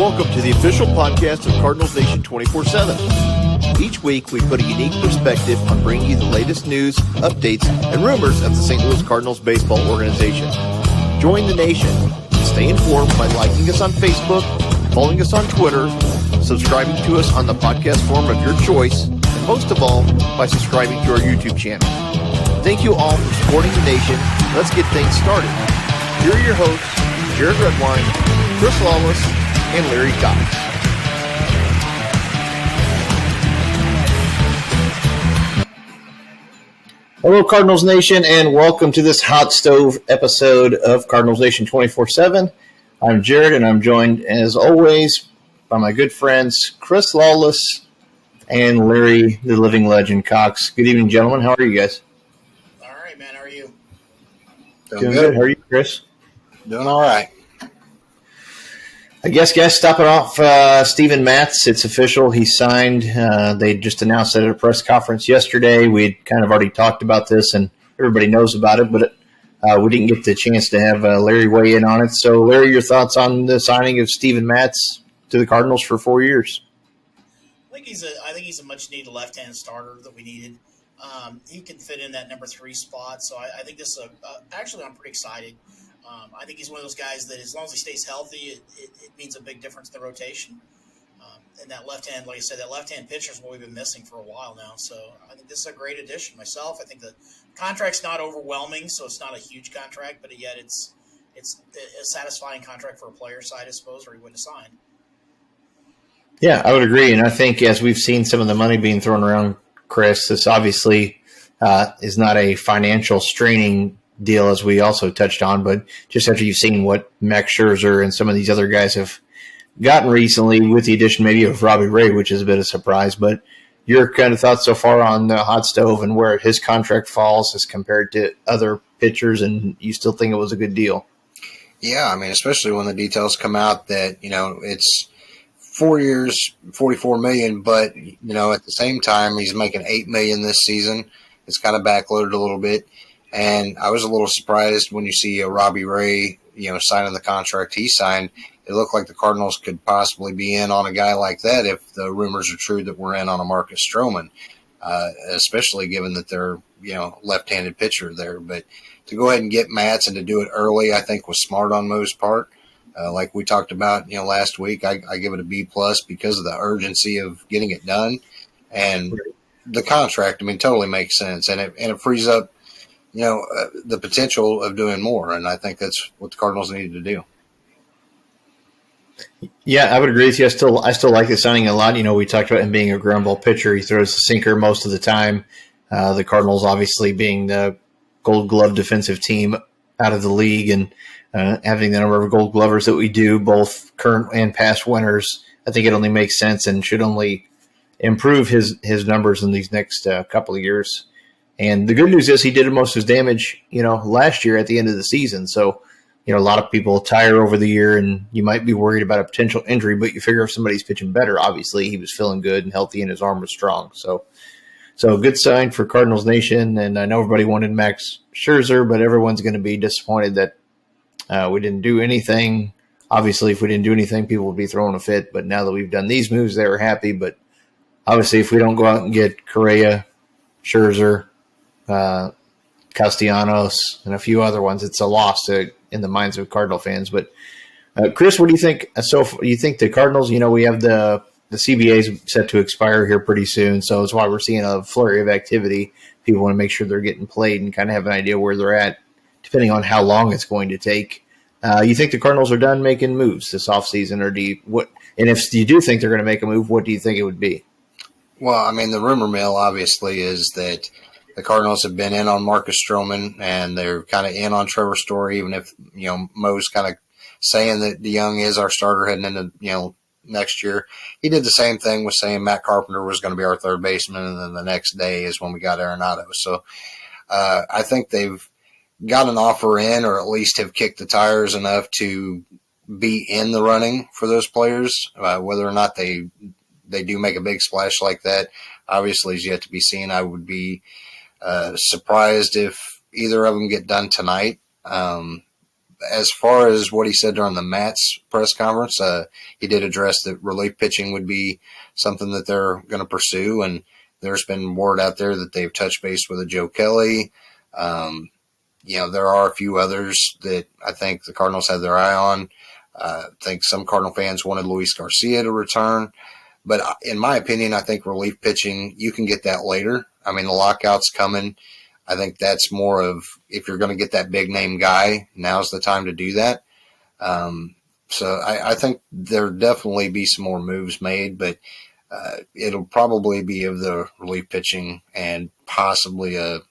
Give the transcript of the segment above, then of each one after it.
Welcome to the official podcast of Cardinals Nation 24/7. Each week, we put a unique perspective on bringing you the latest news, updates, and rumors of the St. Louis Cardinals baseball organization. Join the nation and stay informed by liking us on Facebook, following us on Twitter, subscribing to us on the podcast form of your choice, and most of all, by subscribing to our YouTube channel. Thank you all for supporting the nation. Let's get things started. Here are your hosts, Jarrad Redwine, Chris Lollis, and Larry Cox. Hello, Cardinals Nation, and welcome to this hot stove episode of Cardinals Nation 24/7. I'm Jarrad, and I'm joined, as always, by my good friends Chris Lawless and Larry, the living legend, Cox. Good evening, gentlemen. How are you guys? All right, man. How are you? Doing good. How are you, Chris? Doing all right. I guess, guys, stopping off Steven Matz. It's official. He signed. They just announced it at a press conference yesterday. We'd kind of already talked about this, and everybody knows about it, but we didn't get the chance to have Larry weigh in on it. So, Larry, your thoughts on the signing of Steven Matz to the Cardinals for 4 years? I think he's a much-needed left-hand starter that we needed. He can fit in that number 3 spot, so I think this actually I'm pretty excited. I think he's one of those guys that as long as he stays healthy, it means a big difference in the rotation. And that left-hand, like I said, that left-hand pitcher is what we've been missing for a while now. So I think this is a great addition myself. I think the contract's not overwhelming, so it's not a huge contract, but yet it's a satisfying contract for a player side, I suppose, or he wouldn't have signed. Yeah, I would agree. And I think as we've seen some of the money being thrown around, Chris, this obviously is not a financial straining deal, as we also touched on, but just after you've seen what Max Scherzer and some of these other guys have gotten recently, with the addition maybe of Robbie Ray, which is a bit of a surprise, but your kind of thoughts so far on the hot stove and where his contract falls as compared to other pitchers, and you still think it was a good deal? Yeah, I mean, especially when the details come out that, it's 4 years, $44 million, but, at the same time, he's making $8 million this season. It's kind of backloaded a little bit. And I was a little surprised when you see Robbie Ray, signing the contract he signed. It looked like the Cardinals could possibly be in on a guy like that if the rumors are true that we're in on a Marcus Stroman, especially given that they're, left-handed pitcher there. But to go ahead and get Matz and to do it early, I think was smart on Mo's part. Like we talked about, last week, I give it a B+ because of the urgency of getting it done. And the contract, totally makes sense. And it frees up, the potential of doing more. And I think that's what the Cardinals needed to do. Yeah, I would agree with you. I still like the signing a lot. We talked about him being a ground ball pitcher. He throws the sinker most of the time. The Cardinals obviously being the Gold Glove defensive team out of the league, and having the number of Gold Glovers that we do, both current and past winners, I think it only makes sense and should only improve his numbers in these next couple of years. And the good news is he did most of his damage, last year at the end of the season. So, a lot of people tire over the year, and you might be worried about a potential injury, but you figure if somebody's pitching better, obviously he was feeling good and healthy and his arm was strong. So a good sign for Cardinals Nation. And I know everybody wanted Max Scherzer, but everyone's going to be disappointed that we didn't do anything. Obviously, if we didn't do anything, people would be throwing a fit. But now that we've done these moves, they were happy. But obviously, if we don't go out and get Correa, Scherzer, Castellanos, and a few other ones, it's a loss in the minds of Cardinal fans. But Chris, what do you think? So you think the Cardinals, we have the CBA's set to expire here pretty soon, so that's why we're seeing a flurry of activity. People want to make sure they're getting played and kind of have an idea where they're at, depending on how long it's going to take. You think the Cardinals are done making moves this offseason, or and if you do think they're going to make a move, what do you think it would be? Well, the rumor mill obviously is that the Cardinals have been in on Marcus Stroman, and they're kind of in on Trevor Story, even if, Mo's kind of saying that DeYoung is our starter heading into, next year. He did the same thing with saying Matt Carpenter was going to be our third baseman, and then the next day is when we got Arenado. So I think they've got an offer in, or at least have kicked the tires enough to be in the running for those players. Whether or not they do make a big splash like that, obviously is yet to be seen. I would be surprised if either of them get done tonight. as far as what he said during the Matz press conference, he did address that relief pitching would be something that they're going to pursue. And there's been word out there that they've touched base with a Joe Kelly. There are a few others that I think the Cardinals have their eye on. I think some Cardinal fans wanted Luis Garcia to return. But in my opinion, I think relief pitching, you can get that later. I mean, the lockout's coming. I think that's more of, if you're going to get that big name guy, now's the time to do that. So I think there'll definitely be some more moves made, but it'll probably be of the relief pitching and possibly a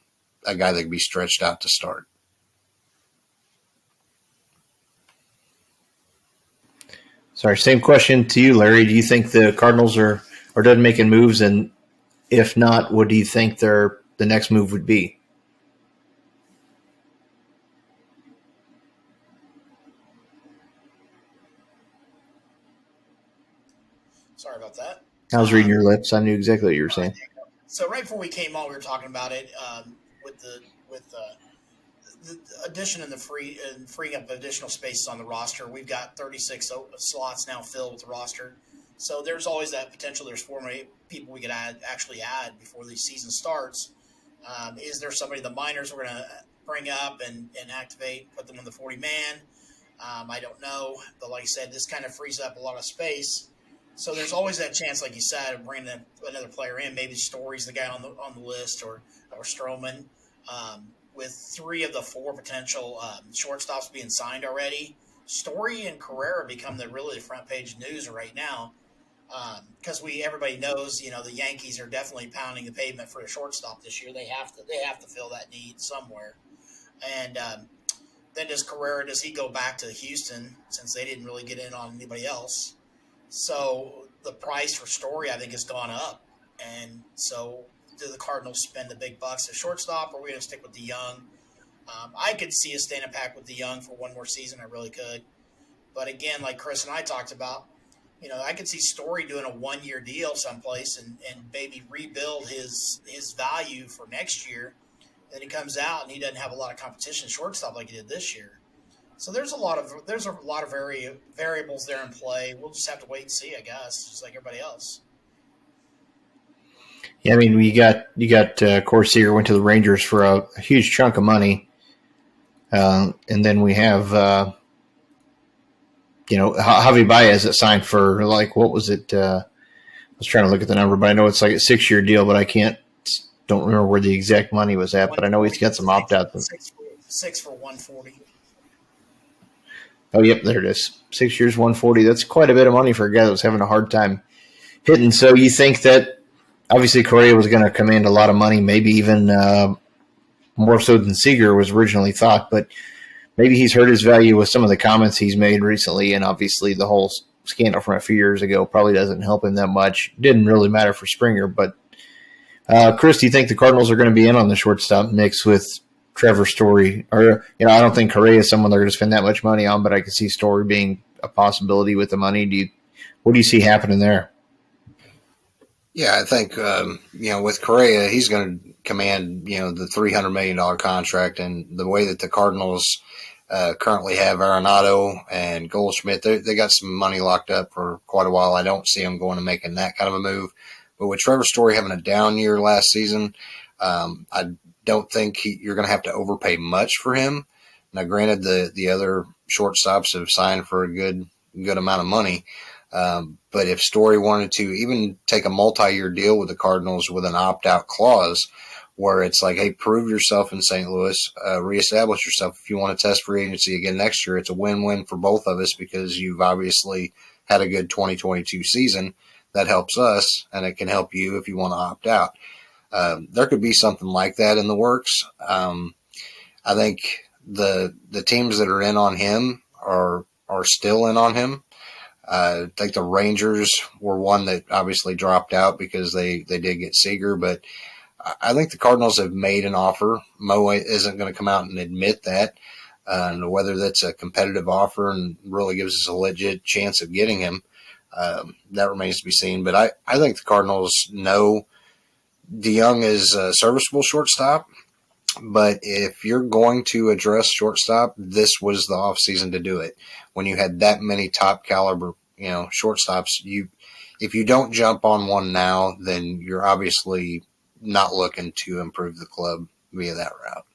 guy that can be stretched out to start. Sorry, same question to you, Larry. Do you think the Cardinals are done making moves? And if not, what do you think the next move would be? Sorry about that. I was reading your lips. I knew exactly what you were saying. So right before we came on, we were talking about it with the addition and the freeing up additional spaces on the roster. We've got 36 slots now filled with the roster. So there's always that potential. There's 4 people we could actually add before the season starts. Is there somebody in the minors we're going to bring up and activate, put them in the 40-man? I don't know. But like I said, this kind of frees up a lot of space. So there's always that chance, like you said, of bringing another player in. Maybe Story's the guy on the list, or Stroman. With 3 of the 4 potential shortstops being signed already, Story and Carrera become the front page news right now, because everybody knows the Yankees are definitely pounding the pavement for a shortstop this year. They have to fill that need somewhere, and then does he go back to Houston, since they didn't really get in on anybody else? So the price for Story, I think, has gone up, and so do the Cardinals spend the big bucks at shortstop, or are we going to stick with DeYoung? I could see us staying pack with DeYoung for one more season. I really could. But again, like Chris and I talked about, I could see Story doing a 1-year deal someplace and maybe rebuild his value for next year. Then he comes out and he doesn't have a lot of competition shortstop like he did this year. So there's a lot of variables there in play. We'll just have to wait and see, I guess, just like everybody else. Yeah, I mean, you got Corey Seager went to the Rangers for a huge chunk of money, and then we have Javi Baez that signed for, like, what was it? I was trying to look at the number, but I know it's like a 6-year deal, but don't remember where the exact money was at. But I know he's got some opt out. 6 for $140. Oh, yep, there it is. 6 years, $140. That's quite a bit of money for a guy that was having a hard time hitting. So you think that obviously Correa was going to command a lot of money, maybe even more so than Seager was originally thought, but maybe he's hurt his value with some of the comments he's made recently, and obviously the whole scandal from a few years ago probably doesn't help him that much. Didn't really matter for Springer, but Chris, do you think the Cardinals are going to be in on the shortstop mix with Trevor Story? Or, I don't think Correa is someone they're going to spend that much money on, but I can see Story being a possibility with the money. What do you see happening there? Yeah, I think, with Correa, he's going to command, the $300 million contract. And the way that the Cardinals currently have Arenado and Goldschmidt, they got some money locked up for quite a while. I don't see them going and making that kind of a move. But with Trevor Story having a down year last season, I don't think you're going to have to overpay much for him. Now, granted, the other shortstops have signed for a good amount of money. But if Story wanted to even take a multi-year deal with the Cardinals with an opt-out clause where it's like, hey, prove yourself in St. Louis, reestablish yourself. If you want to test free agency again next year, it's a win-win for both of us because you've obviously had a good 2022 season. That helps us, and it can help you if you want to opt out. There could be something like that in the works. I think the teams that are in on him are still in on him. I think the Rangers were one that obviously dropped out because they did get Seager, but I think the Cardinals have made an offer. Mo isn't going to come out and admit that. Whether that's a competitive offer and really gives us a legit chance of getting him, that remains to be seen. But I think the Cardinals know DeYoung is a serviceable shortstop. But if you're going to address shortstop, this was the offseason to do it. When you had that many top caliber, shortstops, if you don't jump on one now, then you're obviously not looking to improve the club via that route.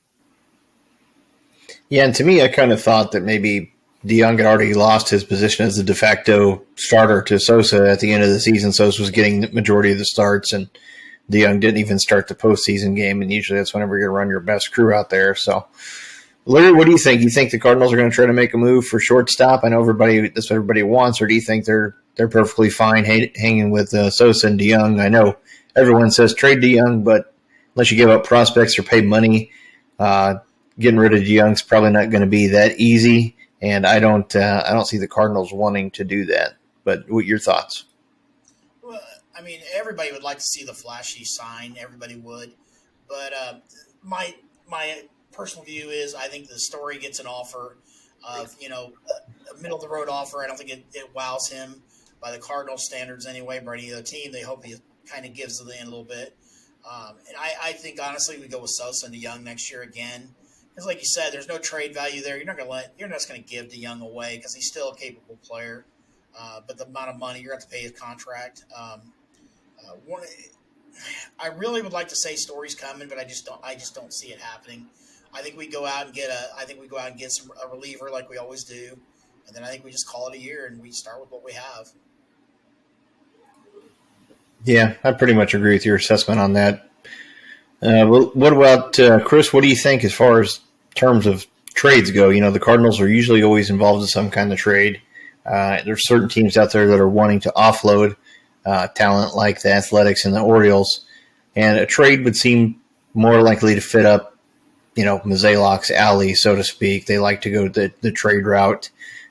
Yeah, and to me, I kind of thought that maybe DeYoung had already lost his position as the de facto starter to Sosa at the end of the season. Sosa was getting the majority of the starts, and DeYoung didn't even start the postseason game, and usually that's whenever you're going to run your best crew out there. So, Larry, what do you think? You think the Cardinals are going to try to make a move for shortstop? I know that's what everybody wants, or do you think they're perfectly fine hanging with Sosa and DeYoung? I know everyone says trade DeYoung, but unless you give up prospects or pay money, getting rid of DeYoung's probably not going to be that easy, and I don't see the Cardinals wanting to do that. But what are your thoughts? Well, I mean, everybody would like to see the flashy sign. Everybody would, but my personal view is I think the Story gets an offer of a middle of the road offer. I don't think it wows him by the Cardinal standards anyway. By any other team, they hope he kind of gives it in a little bit. And I think honestly we go with Sosa and DeYoung next year again. Because like you said, there's no trade value there. You're not just going to give DeYoung away because he's still a capable player. But the amount of money you're going to have to pay his contract. I really would like to say Story's coming, but I just don't see it happening. I think we go out and get a reliever like we always do, and then I think we just call it a year and we start with what we have. Yeah, I pretty much agree with your assessment on that. Well, what about Chris? What do you think as far as terms of trades go? The Cardinals are usually always involved in some kind of trade. There's certain teams out there that are wanting to offload talent like the Athletics and the Orioles, and a trade would seem more likely to fit up, Mozeliak's alley, so to speak. They like to go the trade route.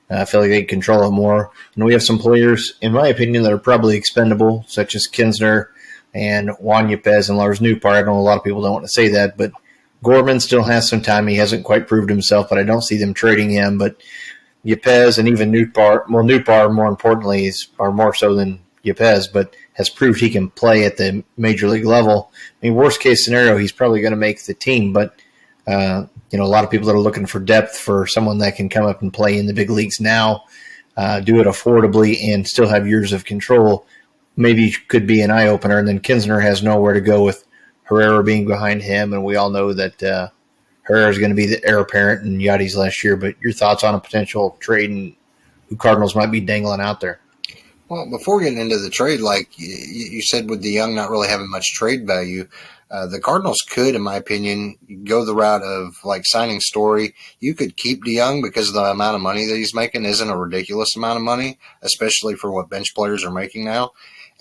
I feel like they control it more. And we have some players, in my opinion, that are probably expendable, such as Kinsner and Juan Yepez and Lars Nootbaar. I know a lot of people don't want to say that, but Gorman still has some time. He hasn't quite proved himself, but I don't see them trading him. But Yepez and even Nootbaar, more importantly, are more so than Yepez, but has proved he can play at the major league level. I mean, worst case scenario, he's probably going to make the team, but a lot of people that are looking for depth for someone that can come up and play in the big leagues now, do it affordably and still have years of control, maybe could be an eye-opener. And then Kinsner has nowhere to go with Herrera being behind him, and we all know that Herrera is going to be the heir apparent in Yachty's last year. But your thoughts on a potential trade and who Cardinals might be dangling out there? Well, before getting into the trade, like you said, with DeYoung not really having much trade value, the Cardinals could, in my opinion, go the route of like signing Story. You could keep DeYoung because the amount of money that he's making isn't a ridiculous amount of money, especially for what bench players are making now.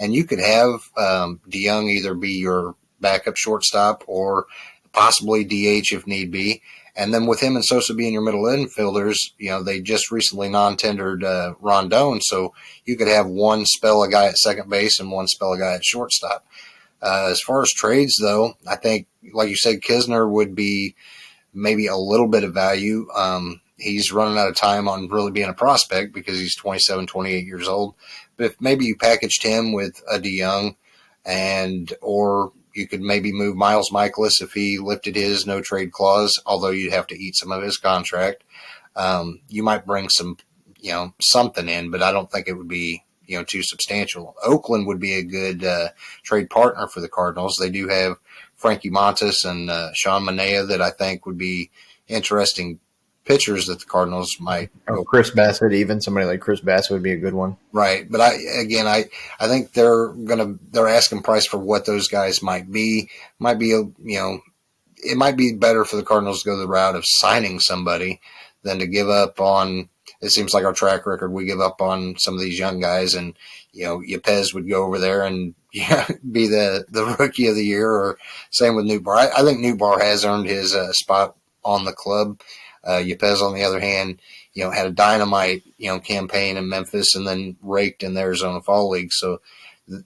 And you could have DeYoung either be your backup shortstop or possibly DH if need be. And then with him and Sosa being your middle infielders, they just recently non-tendered Rondon, so you could have one spell a guy at second base and one spell a guy at shortstop. As far as trades, though, I think, like you said, Kinsner would be maybe a little bit of value. He's running out of time on really being a prospect because he's 27, 28 years old. But if maybe you packaged him with a DeYoung or you could maybe move Miles Michaelis if he lifted his no trade clause, although you'd have to eat some of his contract. You might bring some, something in, but I don't think it would be, too substantial. Oakland would be a good trade partner for the Cardinals. They do have Frankie Montas and Sean Manaea that I think would be interesting pitchers that the Cardinals might. Chris Bassett, even somebody like Chris Bassett would be a good one. Right. But I think they're asking price for what those guys might be. It might be better for the Cardinals to go the route of signing somebody than to give up on. It seems like our track record, we give up on some of these young guys, and Yepez would go over there and be the rookie of the year, or same with Nootbaar. I think Nootbaar has earned his spot on the club. Yepez, on the other hand, had a dynamite, campaign in Memphis and then raked in the Arizona Fall League. So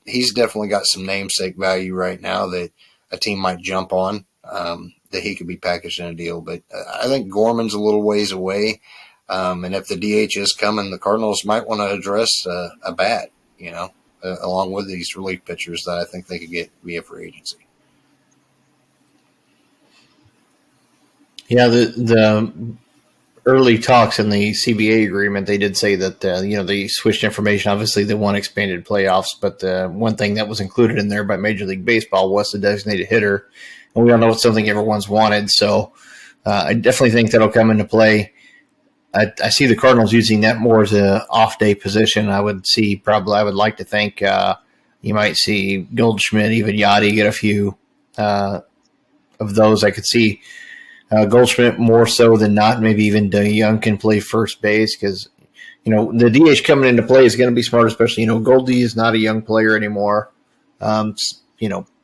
he's definitely got some namesake value right now that a team might jump on, that he could be packaged in a deal. But I think Gorman's a little ways away. And if the DH is coming, the Cardinals might want to address a bat, along with these relief pitchers that I think they could get via free agency. Yeah, the early talks in the CBA agreement, they did say that they switched information. Obviously, they want expanded playoffs, but one thing that was included in there by Major League Baseball was the designated hitter, and we all know it's something everyone's wanted. So I definitely think that'll come into play. I see the Cardinals using that more as an off-day position. I would like to think you might see Goldschmidt, even Yachty get a few of those. I could see Goldschmidt more so than not. Maybe even DeYoung can play first base because, the DH coming into play is going to be smart, especially, Goldie is not a young player anymore.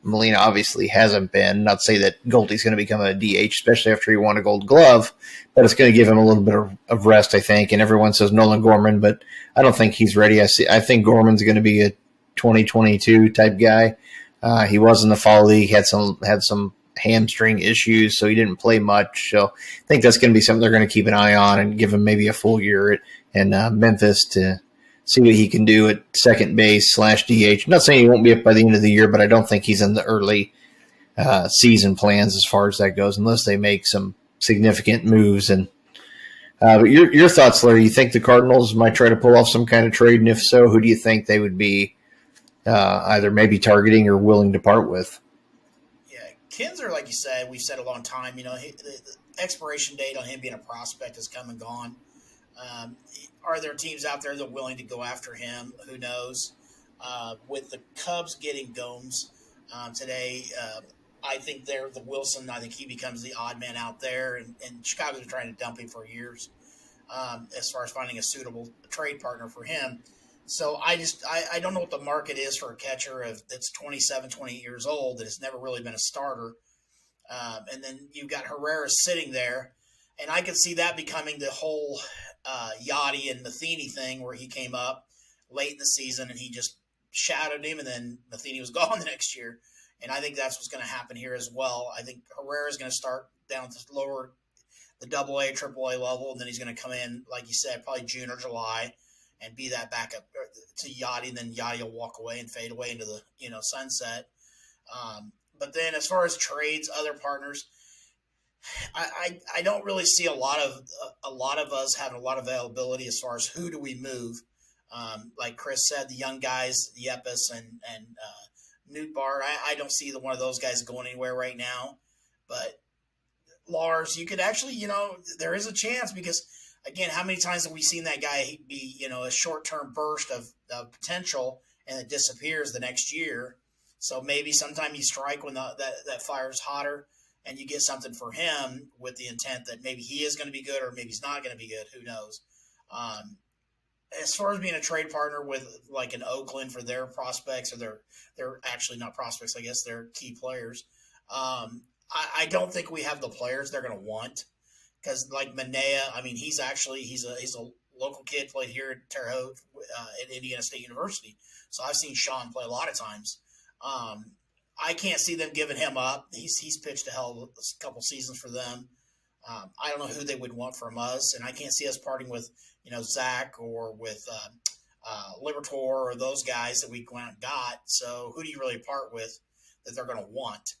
Molina obviously hasn't been. Not to say that Goldie's going to become a DH, especially after he won a Gold Glove, but it's going to give him a little bit of rest, I think. And everyone says Nolan Gorman, but I don't think he's ready. I think Gorman's going to be a 2022 type guy. He was in the fall league, had some hamstring issues, so he didn't play much. So I think that's going to be something they're going to keep an eye on and give him maybe a full year in Memphis to see what he can do at second base / DH. I'm not saying he won't be up by the end of the year, but I don't think he's in the early season plans as far as that goes, unless they make some significant moves. And but your thoughts, Larry? You think the Cardinals might try to pull off some kind of trade, and if so, who do you think they would be either maybe targeting or willing to part with? Kinzer, like you said, we've said a long time, the expiration date on him being a prospect has come and gone. Are there teams out there that are willing to go after him? Who knows? With the Cubs getting Gomes today, I think they're the Wilson. I think he becomes the odd man out there, and Chicago's been trying to dump him for years as far as finding a suitable trade partner for him. So I don't know what the market is for a catcher that's 27, 28 years old that has never really been a starter. And then you've got Herrera sitting there, and I could see that becoming the whole Yachty and Matheny thing where he came up late in the season and he just shadowed him, and then Matheny was gone the next year. And I think that's what's going to happen here as well. I think Herrera is going to start down to lower the AA, AAA level, and then he's going to come in, like you said, probably June or July, and be that backup to Yachty, and then Yachty will walk away and fade away into the sunset. But then as far as trades, other partners, I don't really see a lot of us having a lot of availability as far as who do we move. Like Chris said, the young guys, Yepis and Newt Bar, I don't see either one of those guys going anywhere right now. But Lars, you could actually, there is a chance because, again, how many times have we seen that guy be, a short-term burst of potential and it disappears the next year? So maybe sometime you strike when that fire's hotter and you get something for him with the intent that maybe he is going to be good or maybe he's not going to be good. Who knows? As far as being a trade partner with like an Oakland for their prospects, or they're actually not prospects, I guess they're key players. I don't think we have the players they're going to want. Because like Manea, I mean, he's a local kid, played here at Terre Haute at Indiana State University. So I've seen Sean play a lot of times. I can't see them giving him up. He's pitched a couple seasons for them. I don't know who they would want from us, and I can't see us parting with Zach or with Libertor or those guys that we went and got. So who do you really part with that they're going to want?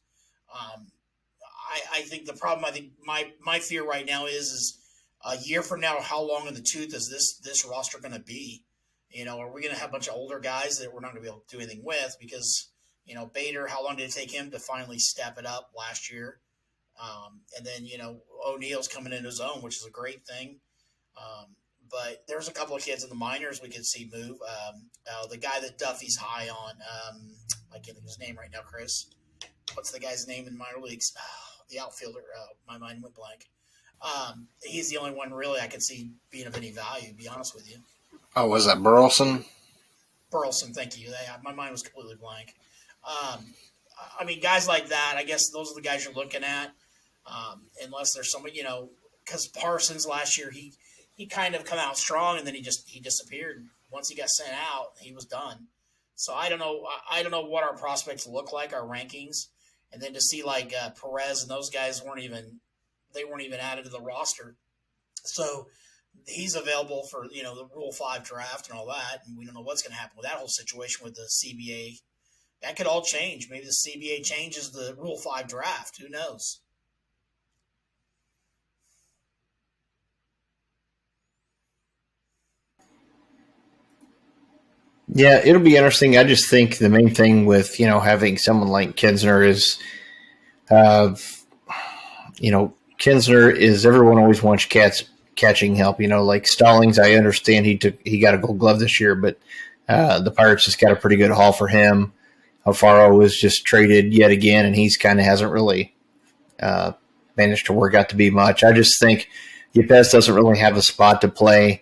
I think the problem, my fear right now is a year from now, how long in the tooth is this roster going to be? Are we going to have a bunch of older guys that we're not going to be able to do anything with? Because, Bader, how long did it take him to finally step it up last year? And then, O'Neal's coming into his own, which is a great thing. But there's a couple of kids in the minors we could see move. The guy that Duffy's high on, I can't think of his name right now, Chris. What's the guy's name in minor leagues? The outfielder. My mind went blank. He's the only one really I could see being of any value, to be honest with you. Oh, was that Burleson? Burleson, thank you. My mind was completely blank. Guys like that, I guess those are the guys you're looking at. Unless there's somebody, because Parsons last year, he kind of come out strong and then he disappeared. Once he got sent out, he was done. So I don't know what our prospects look like, our rankings. And then to see like Perez and those guys weren't even added to the roster. So he's available for, the Rule 5 draft and all that. And we don't know what's going to happen with that whole situation with the CBA. That could all change. Maybe the CBA changes the Rule 5 draft. Who knows? Yeah, it'll be interesting. I just think the main thing with, having someone like Kinsner is, uh, Kinsner is everyone always wants catching help. Like Stallings, I understand he got a Gold Glove this year, but the Pirates just got a pretty good haul for him. Alfaro was just traded yet again, and he's kind of hasn't really uh, managed to work out to be much. I just think Yepez doesn't really have a spot to play.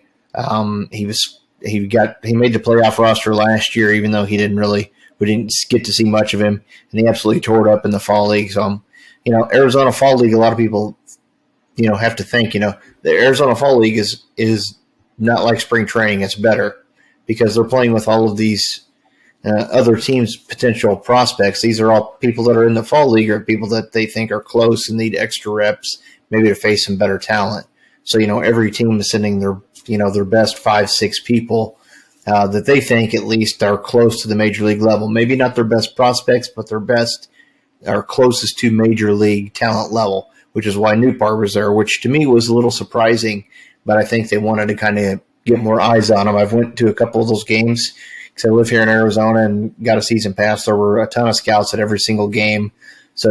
He made the playoff roster last year, even though we didn't get to see much of him, and he absolutely tore it up in the fall league. So, Arizona Fall League, a lot of people, have to think, the Arizona Fall League is not like spring training. It's better because they're playing with all of these other teams' potential prospects. These are all people that are in the fall league or people that they think are close and need extra reps, maybe to face some better talent. So, every team is sending their best 5-6 people that they think at least are close to the major league level. Maybe not their best prospects, but their best are closest to major league talent level, which is why Nootbaar was there, which to me was a little surprising, but I think they wanted to kind of get more eyes on him. I've went to a couple of those games because I live here in Arizona and got a season pass. There were a ton of scouts at every single game. So,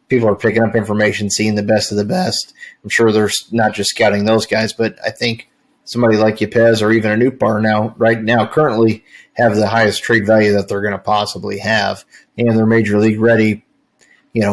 people are picking up information, seeing the best of the best. I'm sure there's not just scouting those guys, but I think somebody like Yepez or even a Nootbaar right now, currently have the highest trade value that they're going to possibly have. And they're major league ready,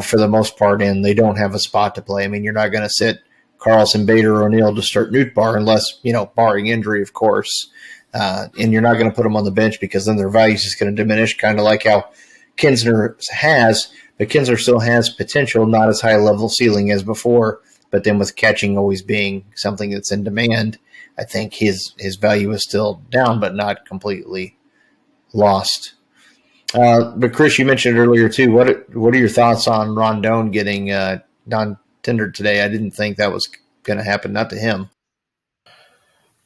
for the most part, and they don't have a spot to play. I mean, you're not going to sit Carlson, Bader, or O'Neill to start Nootbaar unless, barring injury, of course. And you're not going to put them on the bench because then their value is just going to diminish, kind of like how Kinsner has. But Kinsner still has potential, not as high a level ceiling as before. But then with catching always being something that's in demand, I think his value is still down, but not completely lost. But Chris, you mentioned earlier too. What are your thoughts on Rondon getting non-tendered today? I didn't think that was going to happen. Not to him.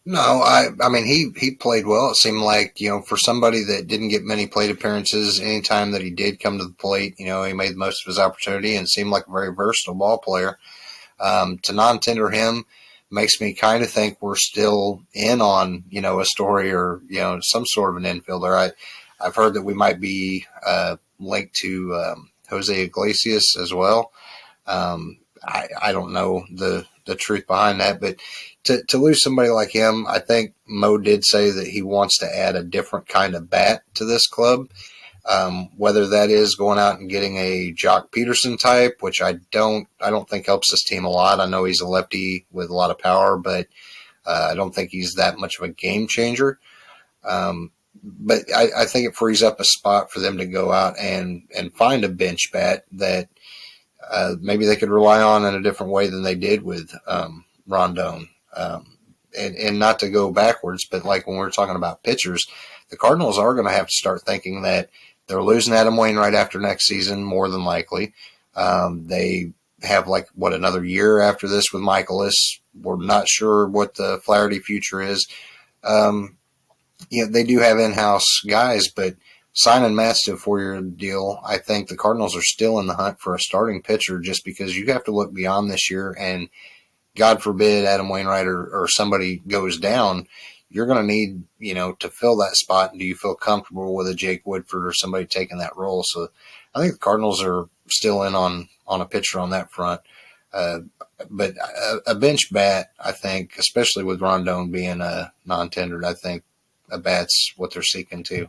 No, I mean, he played well. It seemed like, for somebody that didn't get many plate appearances, anytime that he did come to the plate, he made the most of his opportunity and seemed like a very versatile ball player. To non-tender him makes me kind of think we're still in on, a Story or, some sort of an infielder. I've heard that we might be linked to Jose Iglesias as well. I don't know the truth behind that, but to lose somebody like him, I think Mo did say that he wants to add a different kind of bat to this club. Whether that is going out and getting a Jock Peterson type, which I don't think helps this team a lot. I know he's a lefty with a lot of power, but I don't think he's that much of a game changer. But I think it frees up a spot for them to go out and find a bench bat that maybe they could rely on in a different way than they did with Rondon. And not to go backwards, but like when we're talking about pitchers, the Cardinals are going to have to start thinking that they're losing Adam Wainwright after next season, more than likely. They have another year after this with Michaelis. We're not sure what the Flaherty future is. They do have in-house guys, but signing Matz to a 4-year deal, I think the Cardinals are still in the hunt for a starting pitcher just because you have to look beyond this year, and God forbid Adam Wainwright or somebody goes down, you're going to need, to fill that spot. And do you feel comfortable with a Jake Woodford or somebody taking that role? So I think the Cardinals are still in on a pitcher on that front. But a bench bat, I think, especially with Rondon being a non-tendered, I think a bat's what they're seeking too.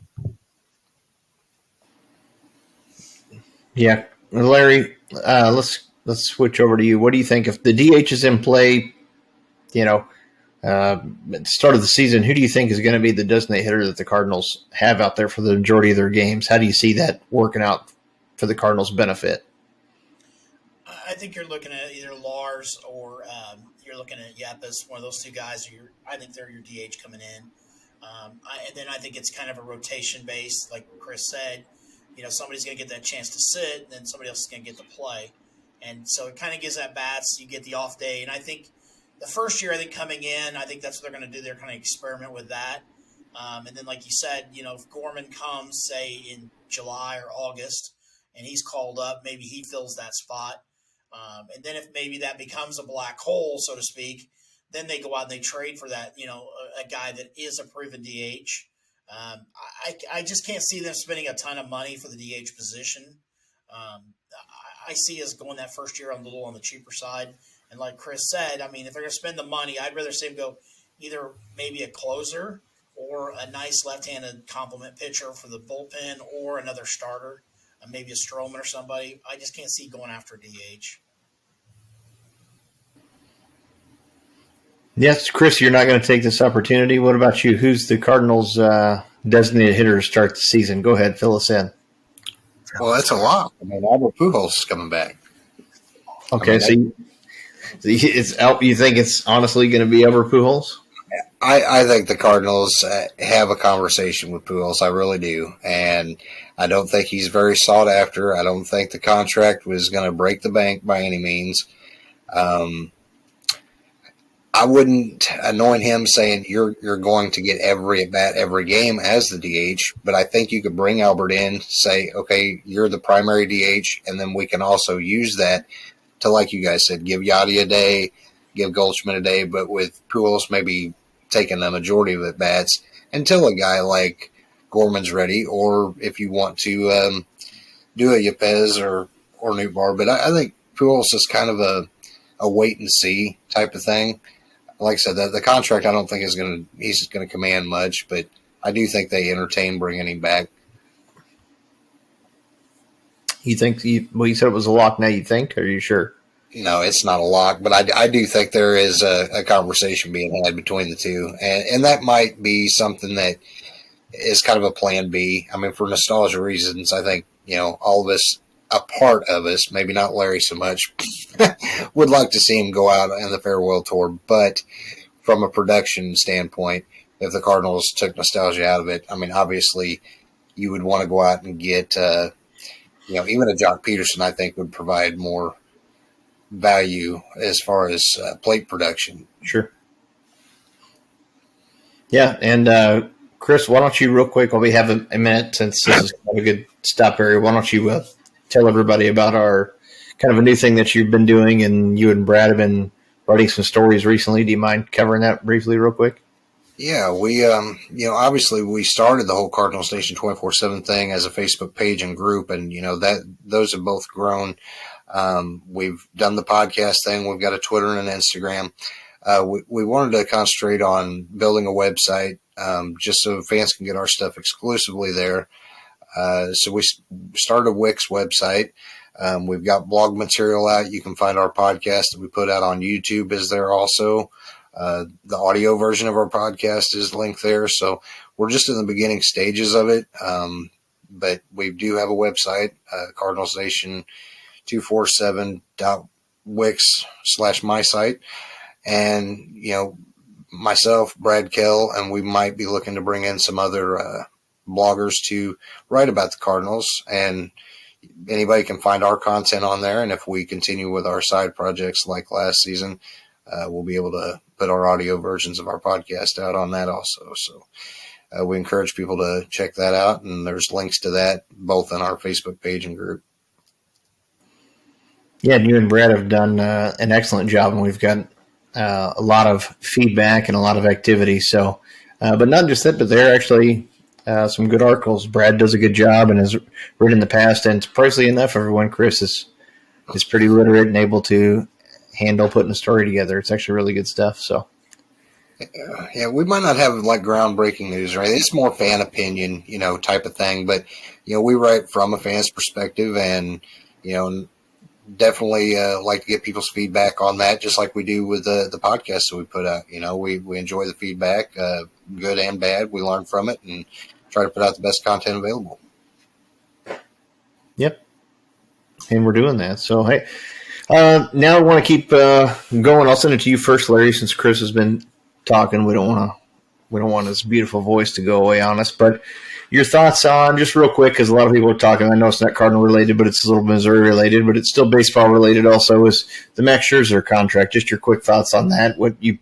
Yeah, Larry, let's switch over to you. What do you think if the DH is in play? At the start of the season, who do you think is going to be the designated hitter that the Cardinals have out there for the majority of their games? How do you see that working out for the Cardinals' benefit? I think you're looking at either Lars or you're looking at Yepez. One of those two guys. I think they're your DH coming in. And then I think it's kind of a rotation base, like Chris said. Somebody's going to get that chance to sit, and then somebody else is going to get to play. And so it kind of gives that bats. You get the off day. And I think the first year, coming in, I think that's what they're going to do. They're kind of experiment with that. And then, like you said, if Gorman comes, say, in July or August, and he's called up, maybe he fills that spot. And then if maybe that becomes a black hole, so to speak, then they go out and they trade for that, a guy that is a proven DH. I just can't see them spending a ton of money for the DH position. I see us going that first year a little on the cheaper side. And like Chris said, I mean, if they're going to spend the money, I'd rather see them go either maybe a closer or a nice left-handed complement pitcher for the bullpen or another starter, maybe a Stroman or somebody. I just can't see going after DH. Yes, Chris, you're not going to take this opportunity. What about you? Who's the Cardinals' designated hitter to start the season? Go ahead, fill us in. Well, that's a lot. I mean, Albert Pujols is coming back. Okay, you think it's honestly going to be Albert Pujols? I think the Cardinals have a conversation with Pujols. I really do. And I don't think he's very sought after. I don't think the contract was going to break the bank by any means. I wouldn't anoint him saying you're going to get every at bat every game as the DH, but I think you could bring Albert in, say, okay, you're the primary DH, and then we can also use that to, like you guys said, give Yachty a day, give Goldschmidt a day, but with Pujols maybe taking the majority of at bats until a guy like Gorman's ready, or if you want to do a Yepez or Newbar. But I think Pujols is kind of a wait and see type of thing. Like I said, the contract I don't think he's going to command much, but I do think they entertain bringing him back. You think you said it was a lock now, you think? Are you sure? No, it's not a lock, but I do think there is a conversation being had between the two. And that might be something that is kind of a plan B. I mean, for nostalgia reasons, I think, all of us, a part of us, maybe not Larry so much, would like to see him go out on the farewell tour. But from a production standpoint, if the Cardinals took nostalgia out of it, I mean, obviously you would want to go out and get, even a Jock Peterson, I think, would provide more value as far as plate production. Sure. Yeah, and Chris, why don't you real quick, while we have a minute, since this is kind of a good stop area, why don't you tell everybody about our kind of a new thing that you've been doing, and you and Brad have been writing some stories recently. Do you mind covering that briefly real quick? Yeah, we, obviously we started the whole Cardinals Nation 24/7 thing as a Facebook page and group, and, those have both grown. We've done the podcast thing. We've got a Twitter and an Instagram. We wanted to concentrate on building a website, just so fans can get our stuff exclusively there. So we started a Wix website. We've got blog material out. You can find our podcast that we put out on YouTube is there also. The audio version of our podcast is linked there. So we're just in the beginning stages of it. But we do have a website, Cardinals Nation 247.wix/my site. And, myself, Brad Kell, and we might be looking to bring in some other bloggers to write about the Cardinals. And anybody can find our content on there. And if we continue with our side projects like last season, we'll be able to put our audio versions of our podcast out on that also. So we encourage people to check that out. And there's links to that both on our Facebook page and group. Yeah, you and Brad have done an excellent job, and we've got a lot of feedback and a lot of activity. So, but not just that, but there are actually some good articles. Brad does a good job and has written in the past, and surprisingly enough, everyone, Chris is pretty literate and able to handle putting a story together. It's actually really good stuff. So, yeah, we might not have like groundbreaking news, right? It's more fan opinion, type of thing. But we write from a fan's perspective, and definitely like to get people's feedback on that, just like we do with the podcast that we put out. We enjoy the feedback, good and bad. We learn from it and try to put out the best content available. Yep, and we're doing that. So hey, now I want to keep going. I'll send it to you first, Larry, since Chris has been talking. We don't want his beautiful voice to go away on us, but your thoughts on, just real quick, because a lot of people are talking, I know it's not Cardinal related, but it's a little Missouri related, but it's still baseball related also, is the Max Scherzer contract. Just your quick thoughts on that. What you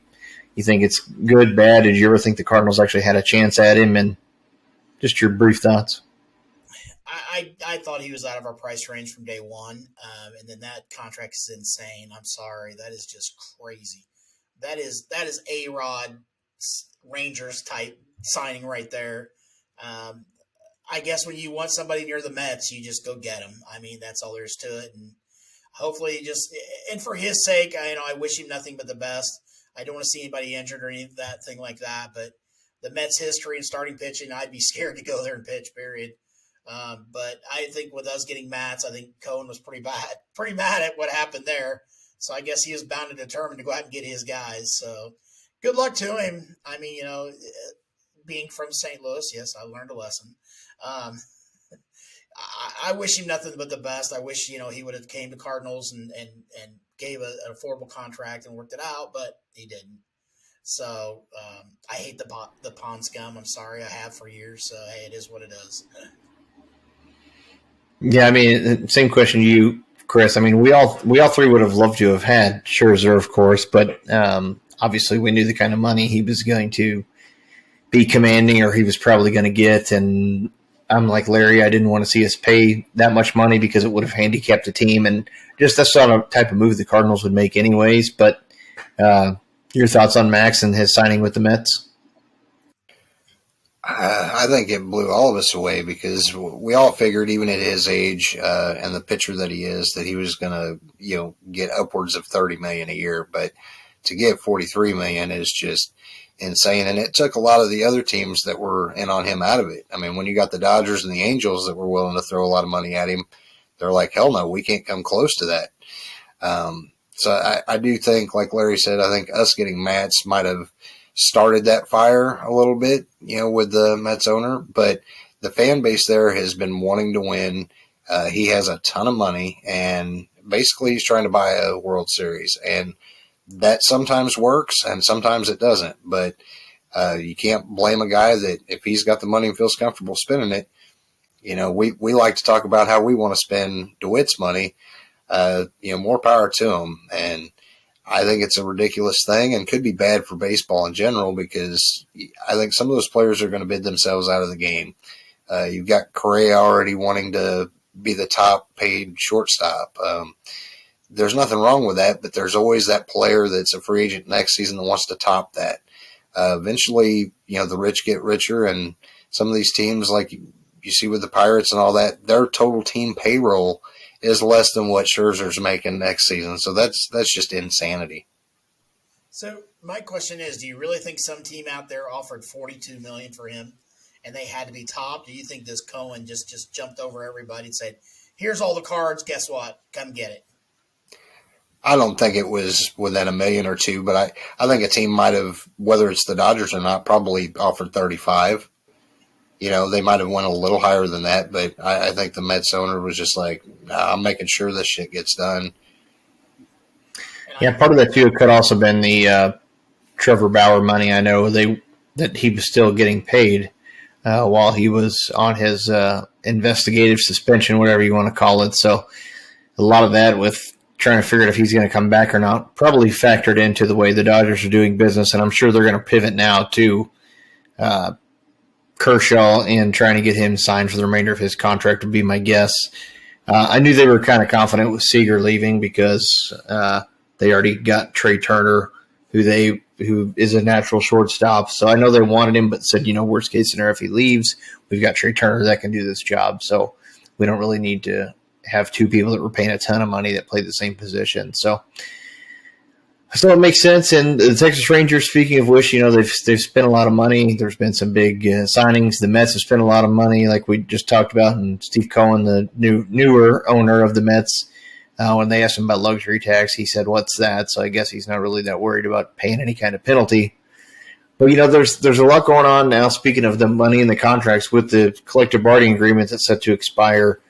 think it's good, bad? Did you ever think the Cardinals actually had a chance at him? And just your brief thoughts. I thought he was out of our price range from day one, and then that contract is insane. I'm sorry. That is just crazy. That is A-Rod Rangers type signing right there. I guess when you want somebody near the Mets, you just go get them. I mean, that's all there is to it. And hopefully and for his sake, I wish him nothing but the best. I don't want to see anybody injured or anything like that. But the Mets' history and starting pitching, I'd be scared to go there and pitch, period. But I think with us getting Matz, I think Cohen was pretty mad at what happened there. So I guess he was bound and determined to go out and get his guys. So good luck to him. I mean, being from St. Louis, yes, I learned a lesson. I wish him nothing but the best. I wish, he would have came to Cardinals and gave an affordable contract and worked it out, but he didn't. So I hate the pond scum. I'm sorry, I have for years. So hey, it is what it is. Yeah, I mean, same question to you, Chris. I mean, we all three would have loved to have had Scherzer, of course, but obviously we knew the kind of money he was going to be commanding, or he was probably going to get. And I'm like Larry, I didn't want to see us pay that much money because it would have handicapped the team, and just that's not a type of move the Cardinals would make anyways. But your thoughts on Max and his signing with the Mets? I think it blew all of us away because we all figured, even at his age and the pitcher that he is, that he was going to, get upwards of $30 million a year. But to get $43 million is just insane. And it took a lot of the other teams that were in on him out of it. I mean, when you got the Dodgers and the Angels that were willing to throw a lot of money at him, they're like, hell no, we can't come close to that. So I do think, like Larry said, I think us getting Matz might have started that fire a little bit, with the Mets owner. But the fan base there has been wanting to win. He has a ton of money, and basically he's trying to buy a World Series. And that sometimes works and sometimes it doesn't. But you can't blame a guy that if he's got the money and feels comfortable spending it. We like to talk about how we want to spend DeWitt's money. More power to him. And I think it's a ridiculous thing and could be bad for baseball in general, because I think some of those players are going to bid themselves out of the game. You've got Correa already wanting to be the top paid shortstop. There's nothing wrong with that, but there's always that player that's a free agent next season that wants to top that. Eventually, the rich get richer, and some of these teams, like you see with the Pirates and all that, their total team payroll is less than what Scherzer's making next season. So that's just insanity. So my question is, do you really think some team out there offered $42 million for him and they had to be topped? Do you think this Cohen just jumped over everybody and said, here's all the cards, guess what? Come get it. I don't think it was within $1 million or $2 million, but I think a team might have, whether it's the Dodgers or not, probably offered 35. They might have went a little higher than that, but I think the Mets owner was just like, nah, I'm making sure this shit gets done. Yeah, part of that too could also been the Trevor Bauer money. I know that he was still getting paid while he was on his investigative suspension, whatever you want to call it. So a lot of that, with trying to figure out if he's going to come back or not, probably factored into the way the Dodgers are doing business, and I'm sure they're going to pivot now to Kershaw and trying to get him signed for the remainder of his contract would be my guess. I knew they were kind of confident with Seager leaving because they already got Trey Turner, who is a natural shortstop. So I know they wanted him, but said, worst case scenario, if he leaves, we've got Trey Turner that can do this job. So we don't really need to have two people that we're paying a ton of money that play the same position. So it makes sense. And the Texas Rangers, speaking of which, they've spent a lot of money. There's been some big signings. The Mets have spent a lot of money, like we just talked about. And Steve Cohen, the newer owner of the Mets, when they asked him about luxury tax, he said, "What's that?" So I guess he's not really that worried about paying any kind of penalty. But there's a lot going on now. Speaking of the money and the contracts, with the collective bargaining agreement that's set to expire,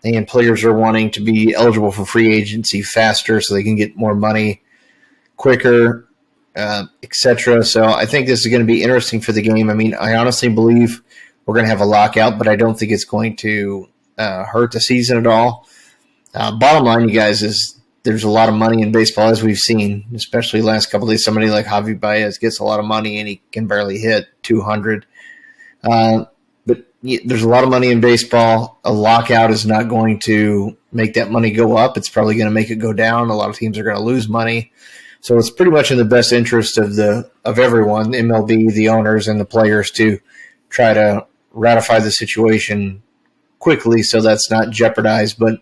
and players are wanting to be eligible for free agency faster so they can get more money quicker, etc. So I think this is going to be interesting for the game. I mean, I honestly believe we're going to have a lockout, but I don't think it's going to hurt the season at all. Bottom line, you guys, is there's a lot of money in baseball, as we've seen, especially the last couple of days. Somebody like Javi Baez gets a lot of money, and he can barely hit 200. But there's a lot of money in baseball. A lockout is not going to make that money go up. It's probably going to make it go down. A lot of teams are going to lose money. So it's pretty much in the best interest of everyone, MLB, the owners, and the players, to try to ratify the situation quickly so that's not jeopardized. But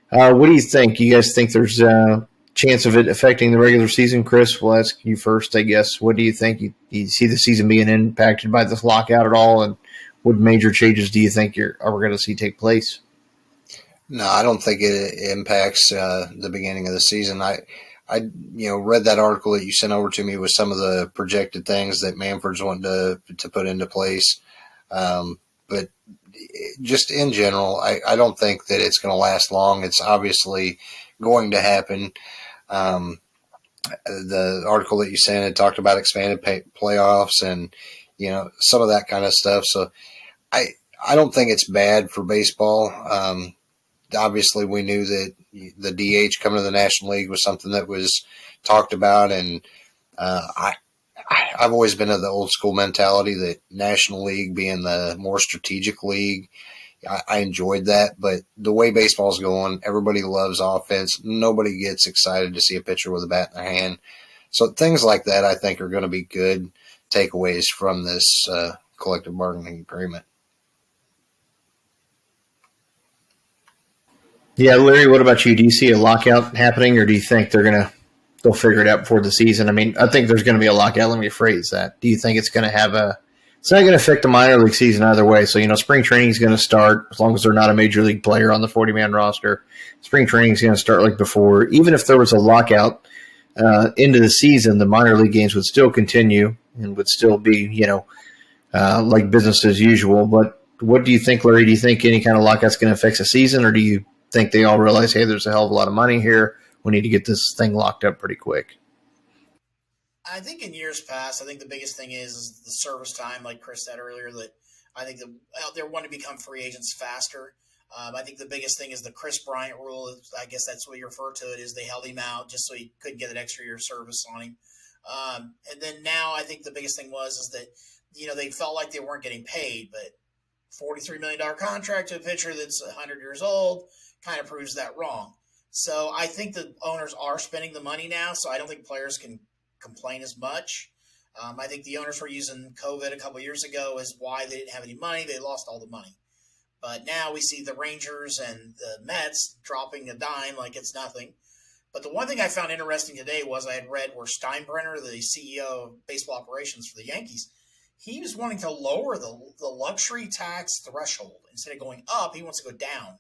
what do you think? You guys think there's a chance of it affecting the regular season? Chris, we'll ask you first, I guess. What do you think? You see the season being impacted by this lockout at all? And what major changes do you think are we going to see take place? No, I don't think it impacts the beginning of the season. I read that article that you sent over to me with some of the projected things that Manfred's wanting to put into place. But just in general, I don't think that it's going to last long. It's obviously going to happen. The article that you sent, it talked about expanded playoffs and, some of that kind of stuff. So I don't think it's bad for baseball. Obviously, we knew that the DH coming to the National League was something that was talked about, and I've always been of the old school mentality that National League being the more strategic league, I enjoyed that. But the way baseball's going, everybody loves offense. Nobody gets excited to see a pitcher with a bat in their hand. So things like that, I think, are going to be good takeaways from this collective bargaining agreement. Yeah, Larry, what about you? Do you see a lockout happening, or do you think they'll figure it out before the season? I mean, I think there's going to be a lockout. Let me rephrase that. Do you think it's going to it's not going to affect the minor league season either way. So, spring training is going to start as long as they're not a major league player on the 40-man roster. Spring training is going to start like before. Even if there was a lockout into the season, the minor league games would still continue and would still be, like business as usual. But what do you think, Larry? Do you think any kind of lockout's going to affect the season, or do you think they all realize, hey, there's a hell of a lot of money here, we need to get this thing locked up pretty quick? I think in years past, I think the biggest thing is the service time, like Chris said earlier, that I think they want to become free agents faster. I think the biggest thing is the Chris Bryant rule. I guess that's what you refer to it, is they held him out just so he couldn't get an extra year of service on him. And then now I think the biggest thing is that, they felt like they weren't getting paid, but $43 million contract to a pitcher that's 100 years old kind of proves that wrong. So I think the owners are spending the money now, so I don't think players can complain as much. I think the owners were using COVID a couple of years ago as why they didn't have any money. They lost all the money. But now we see the Rangers and the Mets dropping a dime like it's nothing. But the one thing I found interesting today was I had read where Steinbrenner, the CEO of baseball operations for the Yankees, he was wanting to lower the luxury tax threshold. Instead of going up, he wants to go down.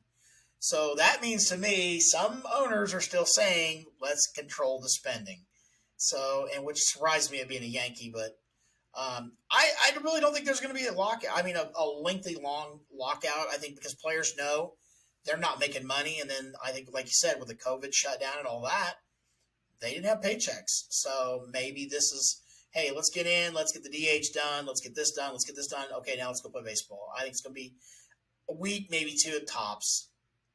So that means to me, some owners are still saying, let's control the spending. So, and which surprised me at being a Yankee, but I really don't think there's going to be a lockout. I mean, a lengthy, long lockout, I think, because players know they're not making money. And then I think, like you said, with the COVID shutdown and all that, they didn't have paychecks. So maybe this is, hey, let's get in, let's get the DH done, let's get this done, let's get this done. Okay, now let's go play baseball. I think it's going to be a week, maybe two at tops,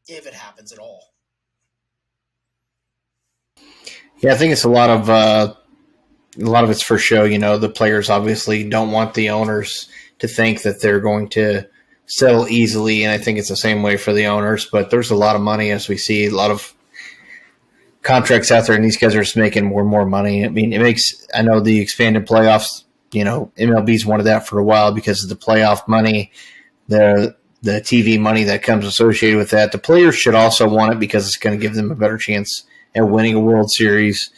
if it happens at all. Yeah, I think it's a lot of it's for show. The players obviously don't want the owners to think that they're going to settle easily, and I think it's the same way for the owners. But there's a lot of money, as we see, a lot of contracts out there, and these guys are just making more and more money. I mean, I know the expanded playoffs, MLB's wanted that for a while because of the playoff money, the TV money that comes associated with that. The players should also want it because it's going to give them a better chance at winning a World Series,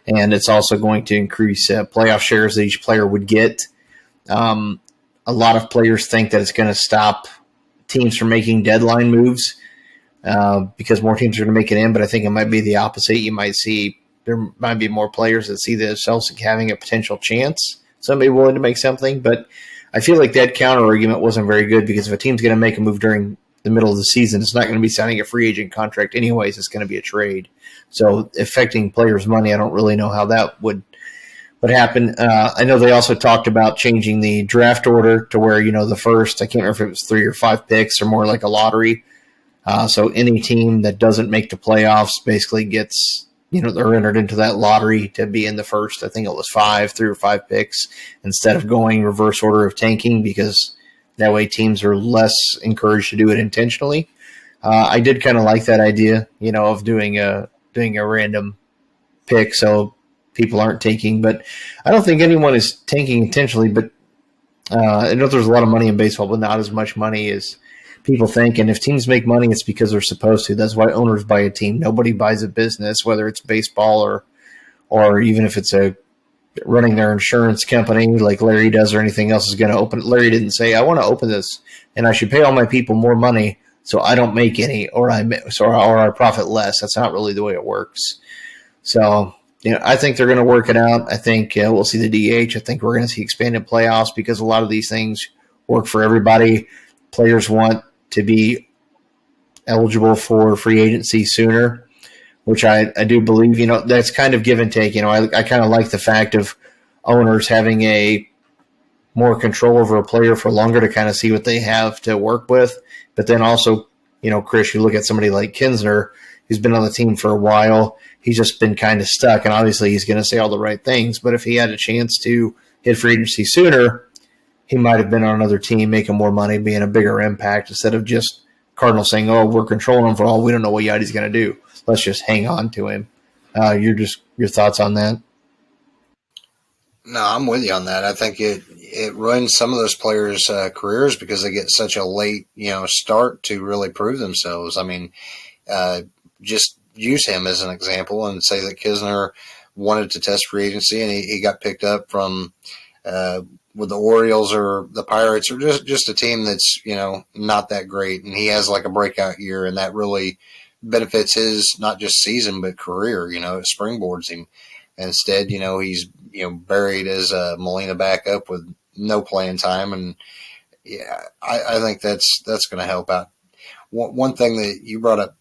and it's also going to increase playoff shares that each player would get. A lot of players think that it's going to stop teams from making deadline moves because more teams are going to make it in, but I think it might be the opposite. You might see there might be more players that see themselves having a potential chance, somebody willing to make something, but I feel like that counter argument wasn't very good because if a team's going to make a move during the middle of the season, it's not going to be signing a free agent contract anyways. It's going to be a trade. So affecting players' money, I don't really know how that would happen. I know they also talked about changing the draft order to where, the first, I can't remember if it was 3 or 5 picks or more like a lottery. So any team that doesn't make the playoffs basically gets, they're entered into that lottery to be in the first. I think it was 3 or 5 picks instead of going reverse order of tanking because that way teams are less encouraged to do it intentionally. I did kind of like that idea, of doing a random pick so people aren't tanking. But I don't think anyone is tanking intentionally. But I know there's a lot of money in baseball, but not as much money as people think. And if teams make money, it's because they're supposed to. That's why owners buy a team. Nobody buys a business, whether it's baseball or even if it's a running their insurance company like Larry does or anything else is going to open. Larry didn't say, I want to open this and I should pay all my people more money so I don't make any or I profit less. That's not really the way it works. So, I think they're going to work it out. I think we'll see the DH. I think we're going to see expanded playoffs because a lot of these things work for everybody. Players want to be eligible for free agency sooner, which I do believe, that's kind of give and take. I kind of like the fact of owners having a more control over a player for longer to kind of see what they have to work with. But then also, Chris, you look at somebody like Kinsner, who's been on the team for a while. He's just been kind of stuck, and obviously he's going to say all the right things. But if he had a chance to hit free agency sooner, he might have been on another team making more money, being a bigger impact instead of just Cardinals saying, oh, we're controlling him for all. We don't know what Yachty's going to do. Let's just hang on to him. Your thoughts on that? No, I'm with you on that. I think it ruins some of those players' careers because they get such a late, start to really prove themselves. I mean, just use him as an example and say that Kisner wanted to test free agency and he got picked up from with the Orioles or the Pirates or just a team that's, not that great. And he has like a breakout year and that really benefits his not just season but career. It springboards him. Instead, he's buried as a Molina backup with no playing time, and yeah, I think that's going to help out. One thing that you brought up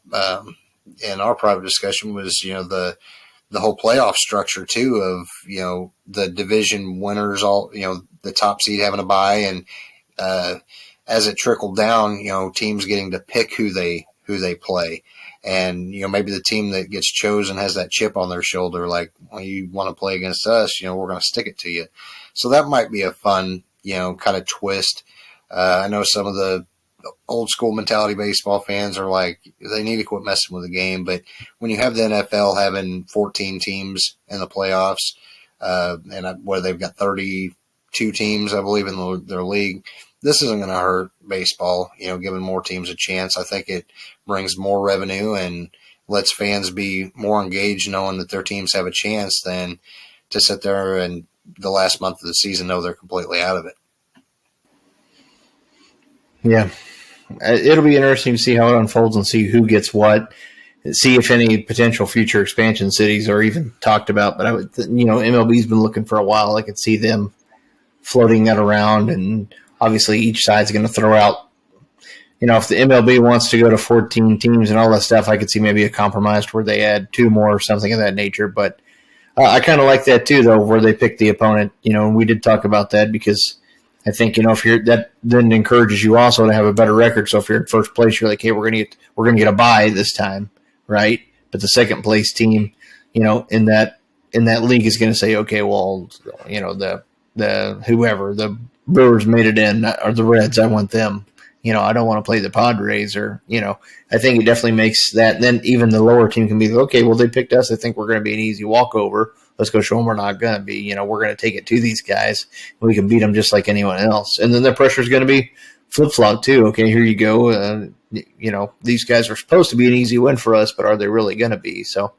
in our private discussion was the whole playoff structure too of the division winners all the top seed having a bye, and as it trickled down, teams getting to pick who they play. And, maybe the team that gets chosen has that chip on their shoulder, like, well, you want to play against us, we're going to stick it to you. So that might be a fun, kind of twist. I know some of the old school mentality baseball fans are like, they need to quit messing with the game. But when you have the NFL having 14 teams in the playoffs, and where they've got 32 teams, I believe, in their league, this isn't going to hurt baseball, giving more teams a chance. I think it brings more revenue and lets fans be more engaged knowing that their teams have a chance than to sit there and the last month of the season know they're completely out of it. Yeah. It'll be interesting to see how it unfolds and see who gets what, see if any potential future expansion cities are even talked about. But MLB's been looking for a while. I could see them floating that around, and obviously each side's going to throw out, if the MLB wants to go to 14 teams and all that stuff, I could see maybe a compromise where they add 2 more or something of that nature. But I kind of like that too, though, where they pick the opponent, and we did talk about that because I think, if you're, that then encourages you also to have a better record. So if you're in first place, you're like, hey, we're going to get a bye this time, right? But the second place team, in that league is going to say, okay, well, the whoever, the Brewers made it in, or the Reds, I want them. I don't want to play the Padres, or, I think it definitely makes that. And then even the lower team can be, okay, well, they picked us. I think we're going to be an easy walkover. Let's go show them we're not going to be. We're going to take it to these guys. We can beat them just like anyone else. And then the pressure is going to be flip-flop too. Okay, here you go. These guys are supposed to be an easy win for us, but are they really going to be? So,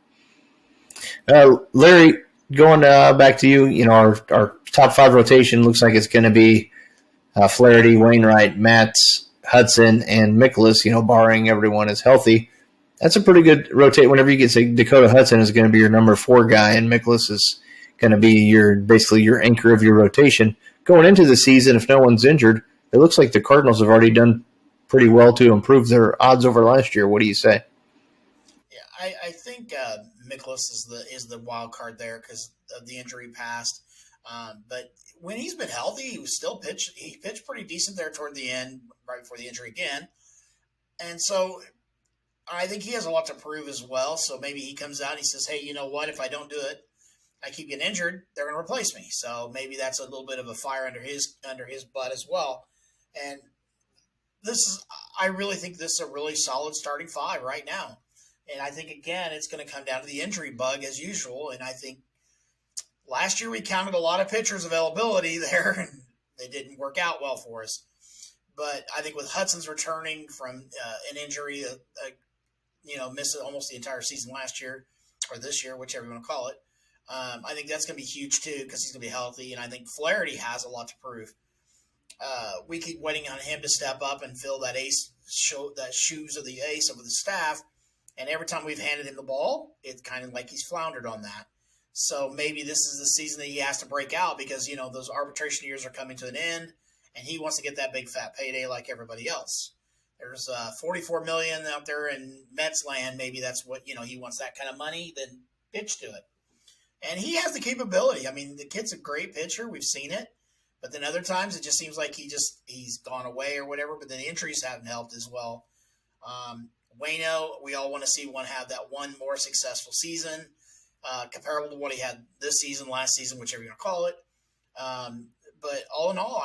Larry, going back to you, our top 5 rotation looks like it's going to be Flaherty, Wainwright, Matz, Hudson, and Mikolas, barring everyone is healthy. That's a pretty good rotate. Whenever you get to Dakota Hudson is going to be your number 4 guy, and Mikolas is going to be basically your anchor of your rotation. Going into the season, if no one's injured, it looks like the Cardinals have already done pretty well to improve their odds over last year. What do you say? Yeah, I think Mikolas is the wild card there because of the injury past. But when he's been healthy, he pitched pretty decent there toward the end, right before the injury again. And so I think he has a lot to prove as well. So maybe he comes out and he says, hey, you know what? If I don't do it, I keep getting injured, they're going to replace me. So maybe that's a little bit of a fire under his butt as well. And I really think this is a really solid starting 5 right now. And I think, again, it's going to come down to the injury bug as usual. And I think last year we counted a lot of pitchers' availability there, and They didn't work out well for us. But I think with Hudson's returning from an injury, missed almost the entire season last year or this year, whichever you want to call it. I think that's going to be huge too because he's going to be healthy, and I think Flaherty has a lot to prove. We keep waiting on him to step up and fill that shoes of the ace of the staff. And every time we've handed him the ball, it's kind of like he's floundered on that. So maybe this is the season that he has to break out because, those arbitration years are coming to an end and he wants to get that big fat payday like everybody else. There's $44 million out there in Mets land. Maybe that's what, he wants that kind of money, then pitch to it. And he has the capability. I mean, the kid's a great pitcher. We've seen it. But then other times it just seems like he's gone away or whatever, but then the injuries haven't helped as well. Waino, we all want to see one have that one more successful season, comparable to what he had this season, last season, whichever you want to call it. But all in all,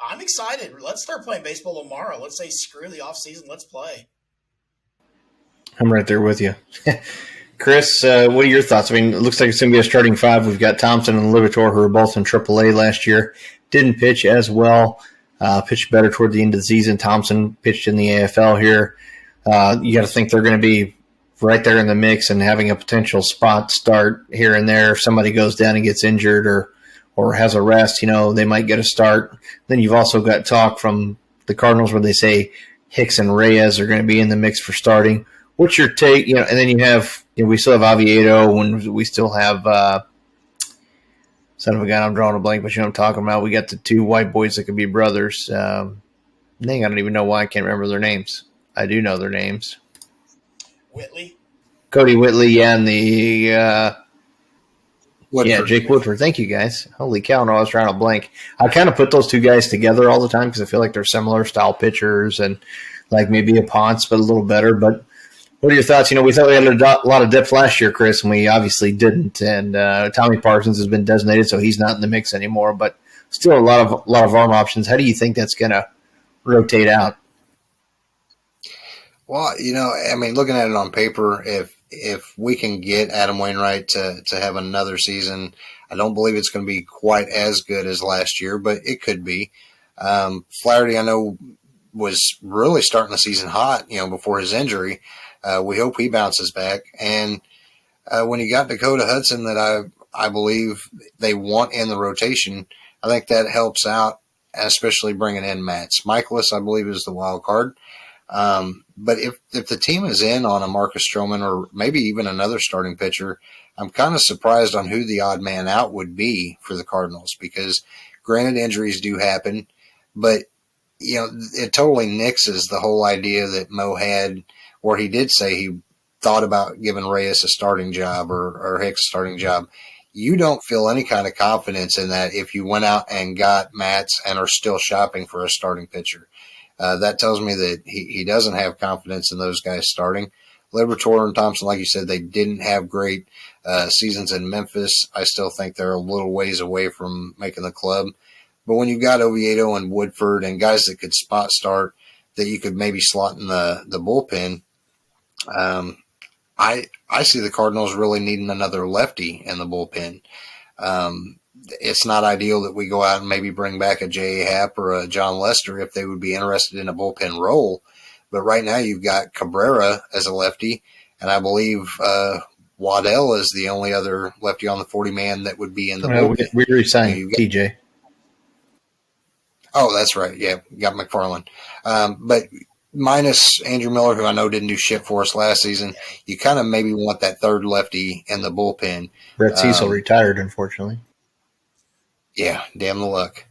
I'm excited. Let's start playing baseball tomorrow. Let's say screw the offseason. Let's play. I'm right there with you. Chris, what are your thoughts? I mean, it looks like it's going to be a starting five. We've got Thompson and Liberatore, who were both in AAA last year. Didn't pitch as well. Pitched better toward the end of the season. Thompson pitched in the AFL here. You got to think they're going to be right there in the mix and having a potential spot start here and there. If somebody goes down and gets injured or has a rest, they might get a start. Then you've also got talk from the Cardinals where they say Hicks and Reyes are going to be in the mix for starting. What's your take? And then you have, we still have Oviedo, and we still have son of a gun. I'm drawing a blank, but you know what I'm talking about. We got the two white boys that could be brothers. I don't even know why I can't remember their names. I do know their names. Whitley, Cody Whitley, and the Woodford. Jake Woodford. Thank you, guys. Holy cow! No, I was trying to blank. I kind of put those two guys together all the time because I feel like they're similar style pitchers and like maybe a Ponce, but a little better. But what are your thoughts? We thought we had a lot of depth last year, Chris, and we obviously didn't. And Tommy Parsons has been designated, so he's not in the mix anymore. But still, a lot of arm options. How do you think that's going to rotate out? Well, looking at it on paper, if we can get Adam Wainwright to have another season, I don't believe it's going to be quite as good as last year, but it could be. Flaherty, I know, was really starting the season hot, before his injury. We hope he bounces back. And when you got Dakota Hudson that I believe they want in the rotation, I think that helps out, especially bringing in Matz. Michaelis, I believe, is the wild card. But if the team is in on a Marcus Stroman or maybe even another starting pitcher, I'm kind of surprised on who the odd man out would be for the Cardinals because, granted, injuries do happen, but it totally nixes the whole idea that Mo had, where he did say he thought about giving Reyes a starting job or Hicks a starting job. You don't feel any kind of confidence in that if you went out and got Matz and are still shopping for a starting pitcher. That tells me that he doesn't have confidence in those guys starting. Liberatore and Thompson, like you said, they didn't have great seasons in Memphis. I still think they're a little ways away from making the club. But when you've got Oviedo and Woodford and guys that could spot start that you could maybe slot in the bullpen, I see the Cardinals really needing another lefty in the bullpen. It's not ideal that we go out and maybe bring back a J.A. Happ or a John Lester if they would be interested in a bullpen role. But right now you've got Cabrera as a lefty, and I believe Waddell is the only other lefty on the 40-man that would be in the bullpen. We re-signed TJ. Oh, that's right. Yeah, got McFarland. But minus Andrew Miller, who I know didn't do shit for us last season, you kind of maybe want that third lefty in the bullpen. Brett Cecil retired, unfortunately. Yeah, damn the luck.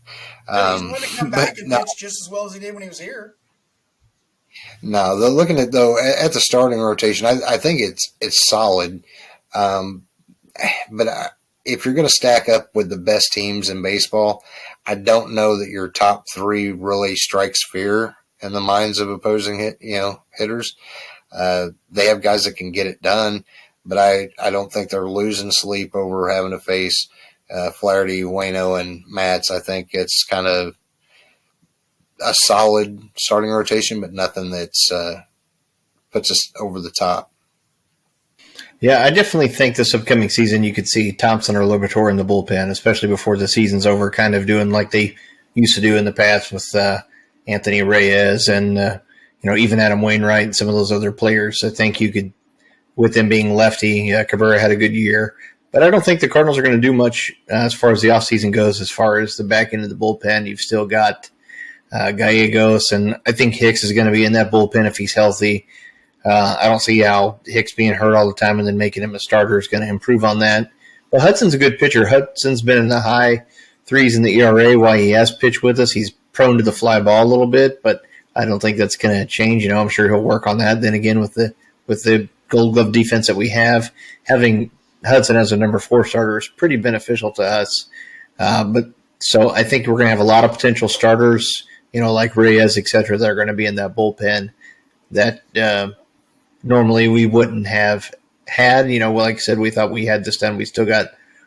He's going to come back and pitch just as well as he did when he was here. No, looking at the starting rotation, I think it's solid. But if you're going to stack up with the best teams in baseball, I don't know that your top three really strikes fear in the minds of opposing hitters. They have guys that can get it done, but I don't think they're losing sleep over having to face Flaherty, Waino, and Matz. I think it's kind of a solid starting rotation, but nothing that's puts us over the top. Yeah, I definitely think this upcoming season you could see Thompson or Liberatore in the bullpen, especially before the season's over, kind of doing like they used to do in the past with Anthony Reyes and even Adam Wainwright and some of those other players. I think you could, with them being lefty, Cabrera had a good year. But I don't think the Cardinals are going to do much as far as the offseason goes. As far as the back end of the bullpen, you've still got Gallegos, and I think Hicks is going to be in that bullpen if he's healthy. I don't see how Hicks being hurt all the time and then making him a starter is going to improve on that. But Hudson's a good pitcher. Hudson's been in the high threes in the ERA while he has pitched with us. He's prone to the fly ball a little bit, but I don't think that's going to change. I'm sure he'll work on that. Then again, with the Gold Glove defense that we have, having Hudson as a number 4 starter is pretty beneficial to us. So I think we're going to have a lot of potential starters, like Reyes, et cetera, that are going to be in that bullpen that normally we wouldn't have had. Like I said, we thought we had this done. We still got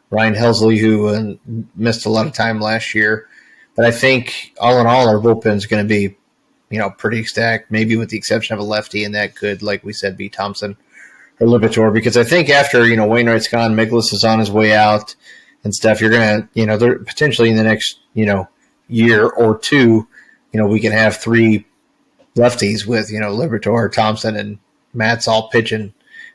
Ryan Helsley, who missed a lot of time last year. But I think all in all, our bullpen is going to be, pretty stacked, maybe with the exception of a lefty, and that could, like we said, be Thompson or Liberatore, because I think after, Wainwright's gone, Mikolas is on his way out and stuff, you're going to, they're potentially in the next, year or two, we can have 3 lefties with, Liberatore, Thompson, and Matz all pitching.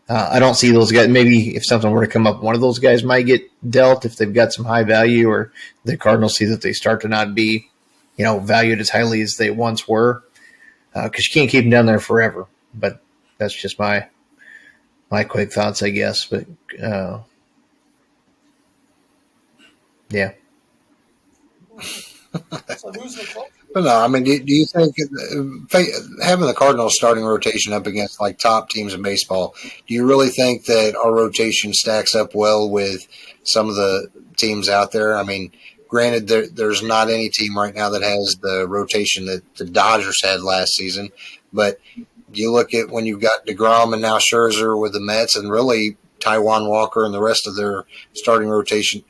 I don't see those guys. Maybe if something were to come up, one of those guys might get dealt if they've got some high value, or the Cardinals see that they start to not be, valued as highly as they once were, because you can't keep them down there forever. But that's just my quick thoughts, I guess. But yeah. So who's the closer? But no, I mean, do you think having the Cardinals starting rotation up against like top teams in baseball, do you really think that our rotation stacks up well with some of the teams out there? I mean, granted, there's not any team right now that has the rotation that the Dodgers had last season, but you look at when you've got DeGrom and now Scherzer with the Mets, and really Taijuan Walker and the rest of their starting rotation,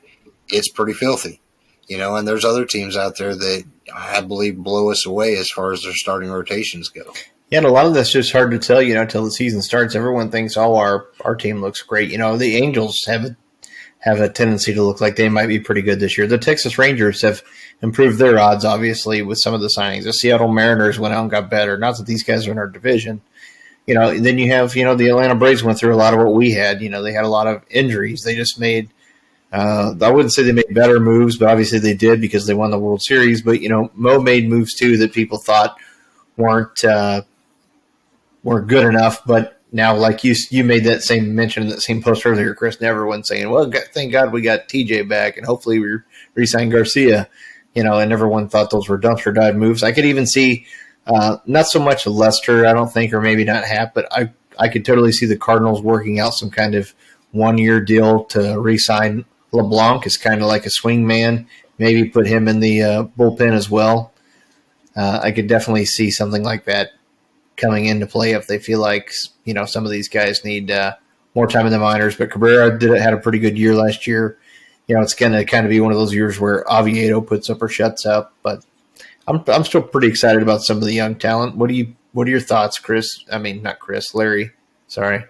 it's pretty filthy. And there's other teams out there that I believe blow us away as far as their starting rotations go. Yeah, and a lot of that's just hard to tell, until the season starts. Everyone thinks, our team looks great. The Angels have a tendency to look like they might be pretty good this year. The Texas Rangers have improved their odds, obviously, with some of the signings. The Seattle Mariners went out and got better. Not that these guys are in our division. Then you have, the Atlanta Braves went through a lot of what we had. They had a lot of injuries. They just made I wouldn't say they made better moves, but obviously they did because they won the World Series. But, Mo made moves, too, that people thought weren't good enough. But now, like you made that same mention in that same post earlier, Chris, and everyone's saying, well, thank God we got TJ back, and hopefully we re-signed Garcia. And everyone thought those were dumpster dive moves. I could even see not so much Lester, I don't think, or maybe not Hap, but I could totally see the Cardinals working out some kind of one-year deal to re-sign LeBlanc as kind of like a swing man, maybe put him in the bullpen as well. I could definitely see something like that coming into play if they feel like, some of these guys need more time in the minors. But Cabrera had a pretty good year last year. It's going to kind of be one of those years where Oviedo puts up or shuts up. But I'm still pretty excited about some of the young talent. What are your thoughts, Chris? I mean, not Chris, Larry. Sorry.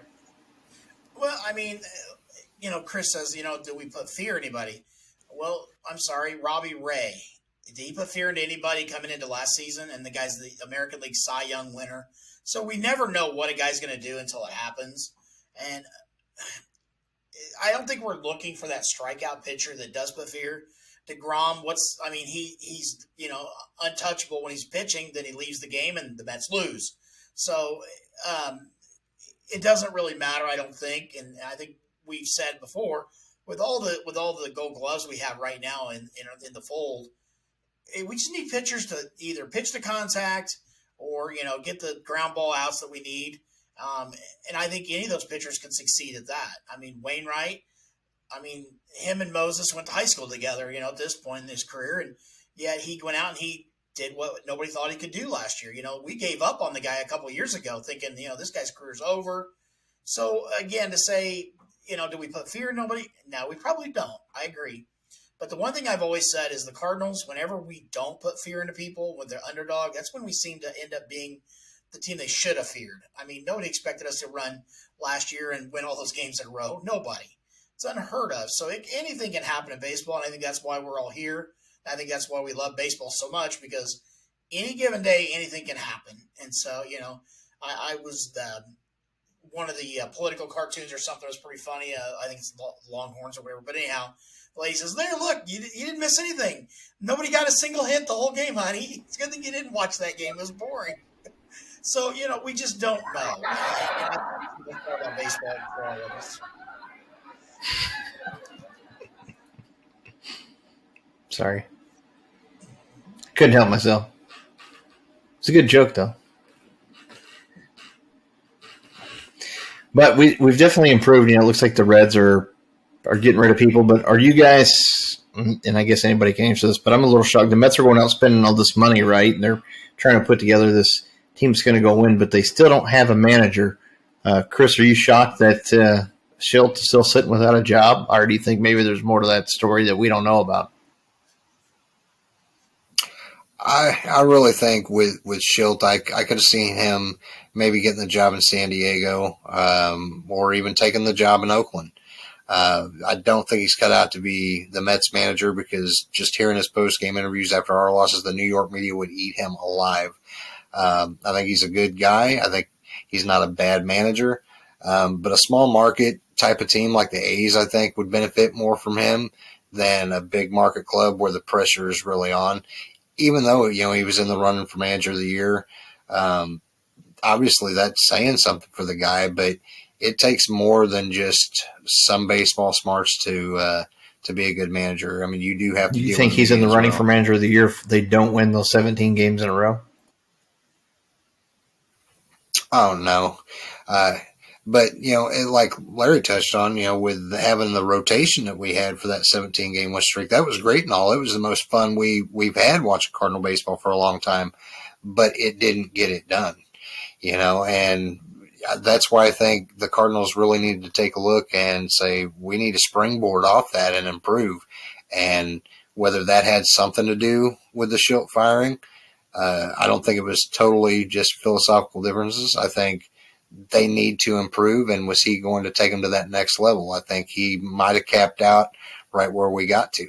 Well, I mean, Chris says, do we put fear in anybody? Well, I'm sorry, Robbie Ray. Did he put fear into anybody coming into last season? And the guy's the American League Cy Young winner. So we never know what a guy's going to do until it happens. And I don't think we're looking for that strikeout pitcher that does put fear. DeGrom, he's untouchable when he's pitching. Then he leaves the game and the Mets lose. So it doesn't really matter, I don't think. And I think we've said before, with all the Gold Gloves we have right now in the fold, we just need pitchers to either pitch to contact or get the ground ball outs that we need. And I think any of those pitchers can succeed at that. I mean, Wainwright, him and Moses went to high school together, at this point in his career. And yet he went out and he did what nobody thought he could do last year. We gave up on the guy a couple of years ago thinking, this guy's career's over. So, again, to say, do we put fear in nobody? No, we probably don't. I agree. But the one thing I've always said is the Cardinals, whenever we don't put fear into people when they're underdog, that's when we seem to end up being the team they should have feared. Nobody expected us to run last year and win all those games in a row. Nobody. It's unheard of. So anything can happen in baseball, and I think that's why we're all here. I think that's why we love baseball so much, because any given day, anything can happen. And so, I was one of the political cartoons or something was pretty funny. I think it's Longhorns or whatever. But anyhow, the lady says, "There, look, you didn't miss anything. Nobody got a single hit the whole game, honey. It's a good thing you didn't watch that game. It was boring." So, we just don't know. And that's about baseball for all of us. Sorry. Couldn't help myself. It's a good joke, though. But we've definitely improved. It looks like the Reds are getting rid of people. But are you guys, and I guess anybody can answer this, but I'm a little shocked. The Mets are going out spending all this money, right? And they're trying to put together this team that's going to go win, but they still don't have a manager. Chris, are you shocked that Schilt is still sitting without a job? Or do you think maybe there's more to that story that we don't know about? I really think with Schilt, I could have seen him maybe getting the job in San Diego, or even taking the job in Oakland. I don't think he's cut out to be the Mets manager, because just hearing his post-game interviews after our losses, the New York media would eat him alive. I think he's a good guy. I think he's not a bad manager. But a small market type of team like the A's, I think, would benefit more from him than a big market club where the pressure is really on. Even though, he was in the running for manager of the year, obviously that's saying something for the guy, but it takes more than just some baseball smarts to be a good manager. I mean, you do have to. Do you think he's in the running for manager of the year if they don't win those 17 games in a row? Oh, no. But, like Larry touched on, with having the rotation that we had for that 17-game win streak, that was great and all. It was the most fun we've had watching Cardinal baseball for a long time, but it didn't get it done, and that's why I think the Cardinals really needed to take a look and say, we need to springboard off that and improve. And whether that had something to do with the Schilt firing, I don't think it was totally just philosophical differences. I think they need to improve, and was he going to take them to that next level? I think he might have capped out right where we got to.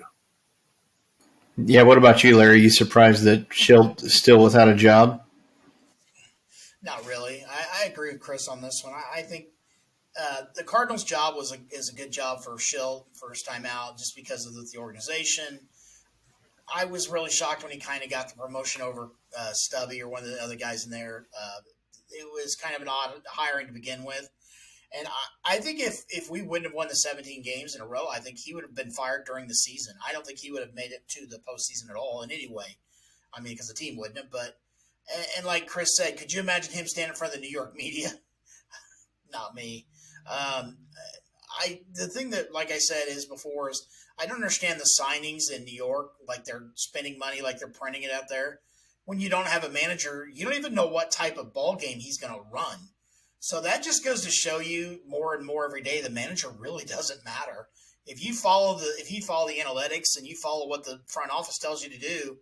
Yeah, what about you, Larry? Are you surprised that Schilt is still without a job? Not really. I agree with Chris on this one. I think the Cardinals' job is a good job for Schilt first time out, just because of the organization. I was really shocked when he kind of got the promotion over Stubby or one of the other guys in there. It was kind of an odd hiring to begin with. And I think if we wouldn't have won the 17 games in a row, I think he would have been fired during the season. I don't think he would have made it to the postseason at all in any way. I mean, because the team wouldn't have. But and like Chris said, could you imagine him standing in front of the New York media? Not me. The thing that, like I said, is before is I don't understand the signings in New York, like they're spending money, like they're printing it out there. When you don't have a manager, you don't even know what type of ball game he's going to run. So that just goes to show you more and more every day the manager really doesn't matter. If you follow the analytics and you follow what the front office tells you to do,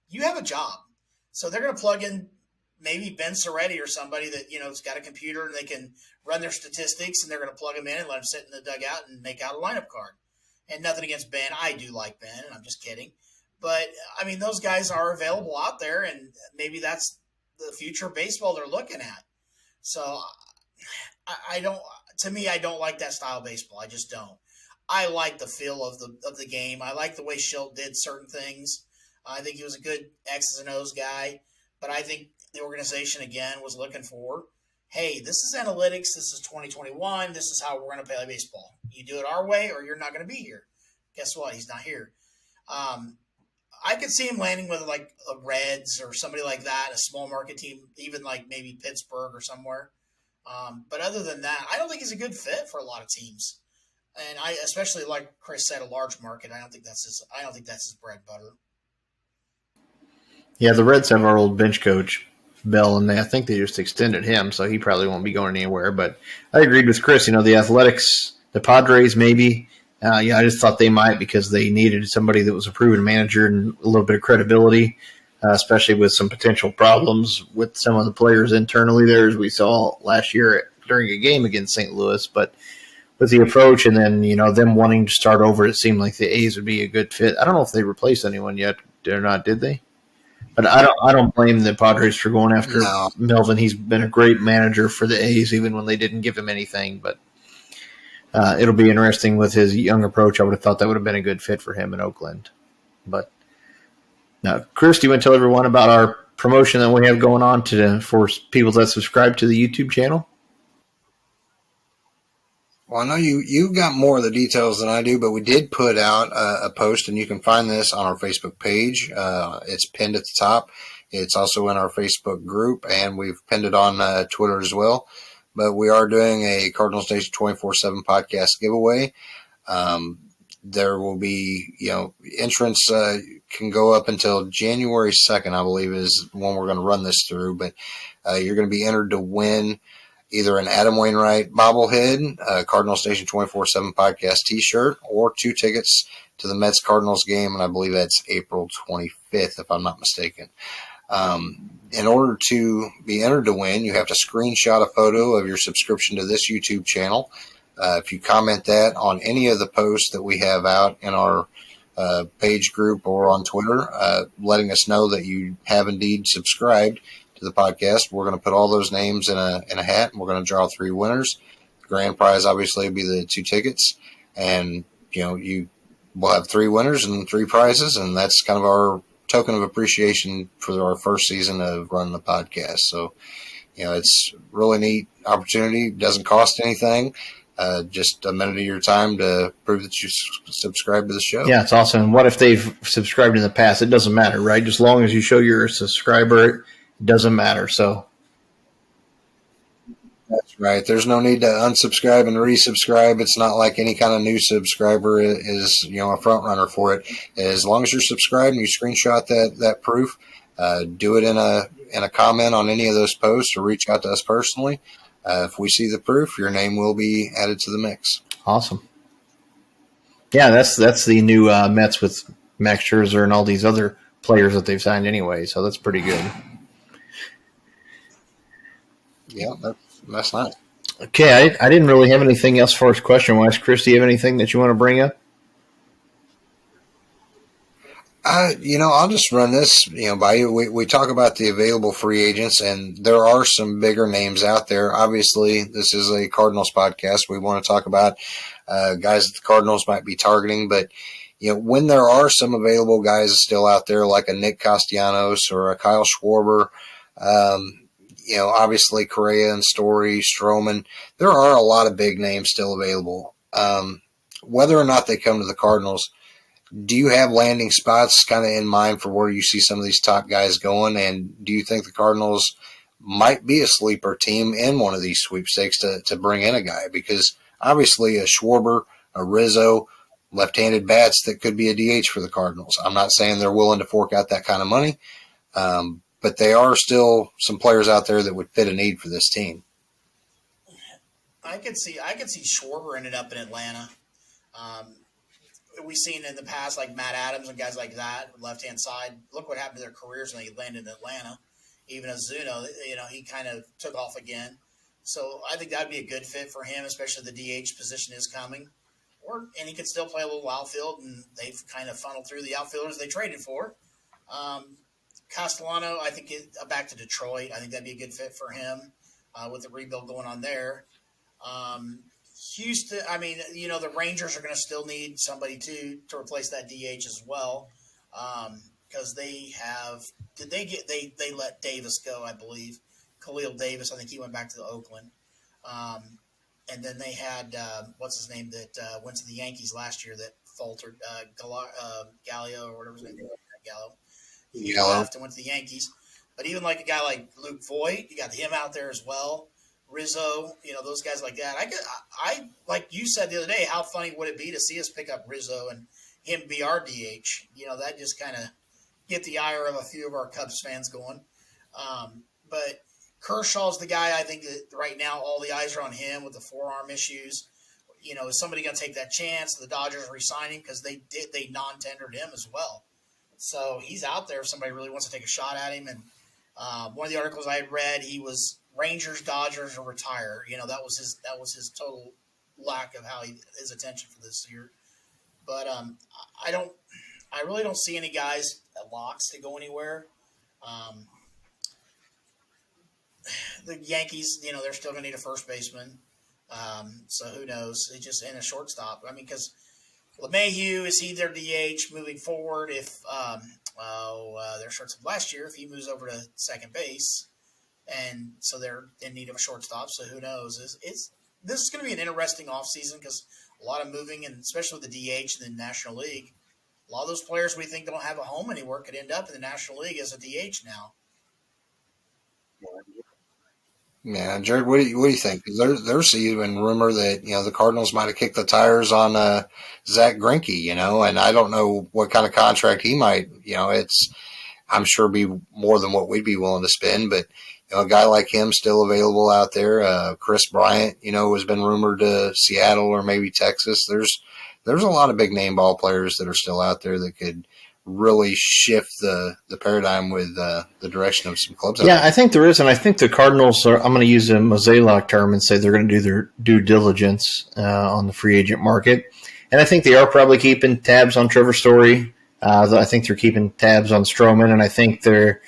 you have a job. So they're going to plug in maybe Ben Soretti or somebody that has got a computer and they can run their statistics, and they're going to plug him in and let him sit in the dugout and make out a lineup card. And nothing against Ben. I do like Ben, and I'm just kidding. But, I mean, those guys are available out there, and maybe that's the future of baseball they're looking at. So, I don't like that style of baseball. I just don't. I like the feel of the game. I like the way Schilt did certain things. I think he was a good X's and O's guy. But I think the organization, again, was looking for, hey, this is analytics. This is 2021. This is how we're going to play baseball. You do it our way or you're not going to be here. Guess what? He's not here. I could see him landing with like a Reds or somebody like that, a small market team, even like maybe Pittsburgh or somewhere. But other than that, I don't think he's a good fit for a lot of teams. And I, especially like Chris said, a large market. I don't think that's his bread and butter. Yeah, the Reds have our old bench coach, Bell, and I think they just extended him, so he probably won't be going anywhere. But I agreed with Chris. The Athletics, the Padres maybe. I just thought they might because they needed somebody that was a proven manager and a little bit of credibility, especially with some potential problems with some of the players internally there, as we saw last year during a game against St. Louis. But with the approach, and then them wanting to start over, it seemed like the A's would be a good fit. I don't know if they replaced anyone yet or not, did they? But I don't blame the Padres for going after Melvin. He's been a great manager for the A's, even when they didn't give him anything. But it'll be interesting with his young approach. I would have thought that would have been a good fit for him in Oakland. But now, Chris, do you want to tell everyone about our promotion that we have going on for people that subscribe to the YouTube channel? Well, I know you got more of the details than I do, but we did put out a post, and you can find this on our Facebook page. It's pinned at the top. It's also in our Facebook group, and we've pinned it on Twitter as well. But we are doing a Cardinals Nation 24/7 podcast giveaway. There will be, entrance can go up until January 2nd, I believe, is when we're going to run this through. But you're going to be entered to win either an Adam Wainwright bobblehead, a Cardinals Nation 24/7 podcast T-shirt, or 2 tickets to the Mets Cardinals game, and I believe that's April 25th, if I'm not mistaken. In order to be entered to win, you have to screenshot a photo of your subscription to this YouTube channel. If you comment that on any of the posts that we have out in our page group or on Twitter, letting us know that you have indeed subscribed to the podcast, we're going to put all those names in a hat, and we're going to draw 3 winners. The grand prize obviously will be the 2 tickets, and you will have 3 winners and 3 prizes, and that's kind of our token of appreciation for our first season of running the podcast. So it's a really neat opportunity. It doesn't cost anything. Just a minute of your time to prove that you subscribe to the show. Yeah, it's awesome. And what if they've subscribed in the past? It doesn't matter, right? Just as long as you show you're a subscriber, it doesn't matter. So that's right. There's no need to unsubscribe and resubscribe. It's not like any kind of new subscriber is a front runner for it. As long as you're subscribed and you screenshot that proof, do it in a comment on any of those posts or reach out to us personally. If we see the proof, your name will be added to the mix. Awesome. Yeah, that's the new Mets with Max Scherzer and all these other players that they've signed anyway. So that's pretty good. Yeah, that's nice. Okay, I didn't really have anything else for us question-wise. Chris, do you have anything that you want to bring up? I'll just run this, by you. We talk about the available free agents, and there are some bigger names out there. Obviously, this is a Cardinals podcast. We want to talk about guys that the Cardinals might be targeting, but when there are some available guys still out there, like a Nick Castellanos or a Kyle Schwarber, obviously Correa and Story, Stroman, there are a lot of big names still available. Whether or not they come to the Cardinals, do you have landing spots kind of in mind for where you see some of these top guys going? And do you think the Cardinals might be a sleeper team in one of these sweepstakes to bring in a guy? Because obviously a Schwarber, a Rizzo, left-handed bats that could be a DH for the Cardinals. I'm not saying they're willing to fork out that kind of money, but they are still some players out there that would fit a need for this team. I could see Schwarber ended up in Atlanta. We've seen in the past, like Matt Adams and guys like that, left-hand side. Look what happened to their careers when they landed in Atlanta. Even Ozuna, he kind of took off again. So I think that would be a good fit for him, especially the DH position is coming. And he could still play a little outfield, and they've kind of funneled through the outfielders they traded for. Castellano, I think, back to Detroit. I think that'd be a good fit for him with the rebuild going on there. Houston, the Rangers are going to still need somebody to replace that DH as well, because they let Davis go, I believe. Khalil Davis, I think he went back to Oakland. And then they had what's his name that went to the Yankees last year that faltered, Gallo or whatever his name is, Gallo. He left and went to the Yankees. But even like a guy like Luke Voigt, you got him out there as well. Rizzo, those guys like that. I like you said the other day, how funny would it be to see us pick up Rizzo and him be our DH? That just kind of get the ire of a few of our Cubs fans going. But Kershaw's the guy I think that right now all the eyes are on him with the forearm issues. Is somebody going to take that chance? The Dodgers re-signing because they non-tendered him as well. So he's out there if somebody really wants to take a shot at him. And one of the articles I had read, he was Rangers, Dodgers, or retire. That was his total lack of his attention for this year. But I really don't see any guys at locks to go anywhere. Um, the Yankees, they're still going to need a first baseman. So who knows? It just and a shortstop. I mean, because LeMahieu, is he their DH moving forward? If their shortstop last year, if he moves over to second base, and so they're in need of a shortstop. So who knows? This is going to be an interesting offseason because a lot of moving, and especially with the DH in the National League, a lot of those players we think don't have a home anywhere could end up in the National League as a DH now. Yeah, Jared, what do you think? There's even rumor that the Cardinals might have kicked the tires on Zach Greinke, and I don't know what kind of contract he might. It's I'm sure be more than what we'd be willing to spend, but a guy like him still available out there. Chris Bryant, has been rumored to Seattle or maybe Texas. There's a lot of big name ball players that are still out there that could really shift the paradigm with the direction of some clubs. Yeah, I think there is, and I think the Cardinals are. I'm going to use a Mozeliak term and say they're going to do their due diligence on the free agent market, and I think they are probably keeping tabs on Trevor Story. I think they're keeping tabs on Stroman, and I think they're